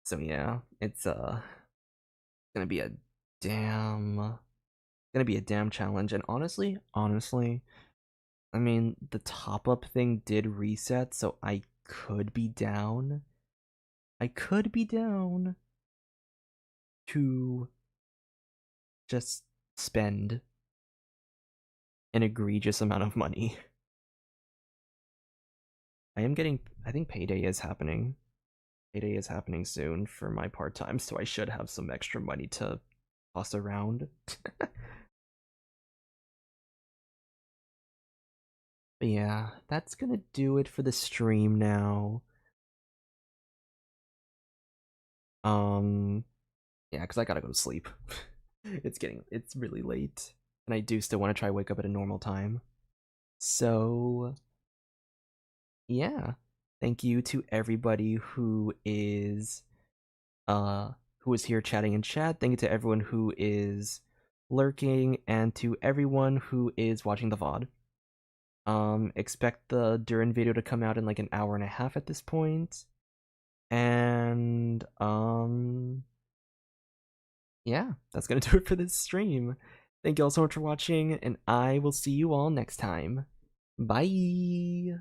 Speaker 1: So yeah, it's gonna be a damn challenge. And honestly, I mean, the top up thing did reset, so I could be down. To just spend an egregious amount of money. I think payday is happening. Payday is happening soon for my part-time, so I should have some extra money to toss around. But yeah, that's gonna do it for the stream now. Yeah, because I gotta go to sleep. It's really late. And I do still want to try wake up at a normal time. So yeah. Thank you to everybody who is here chatting in chat. Thank you to everyone who is lurking, and to everyone who is watching the VOD. Expect the Durin video to come out in like an hour and a half at this point. And yeah, that's gonna do it for this stream. Thank you all so much for watching, and I will see you all next time. Bye!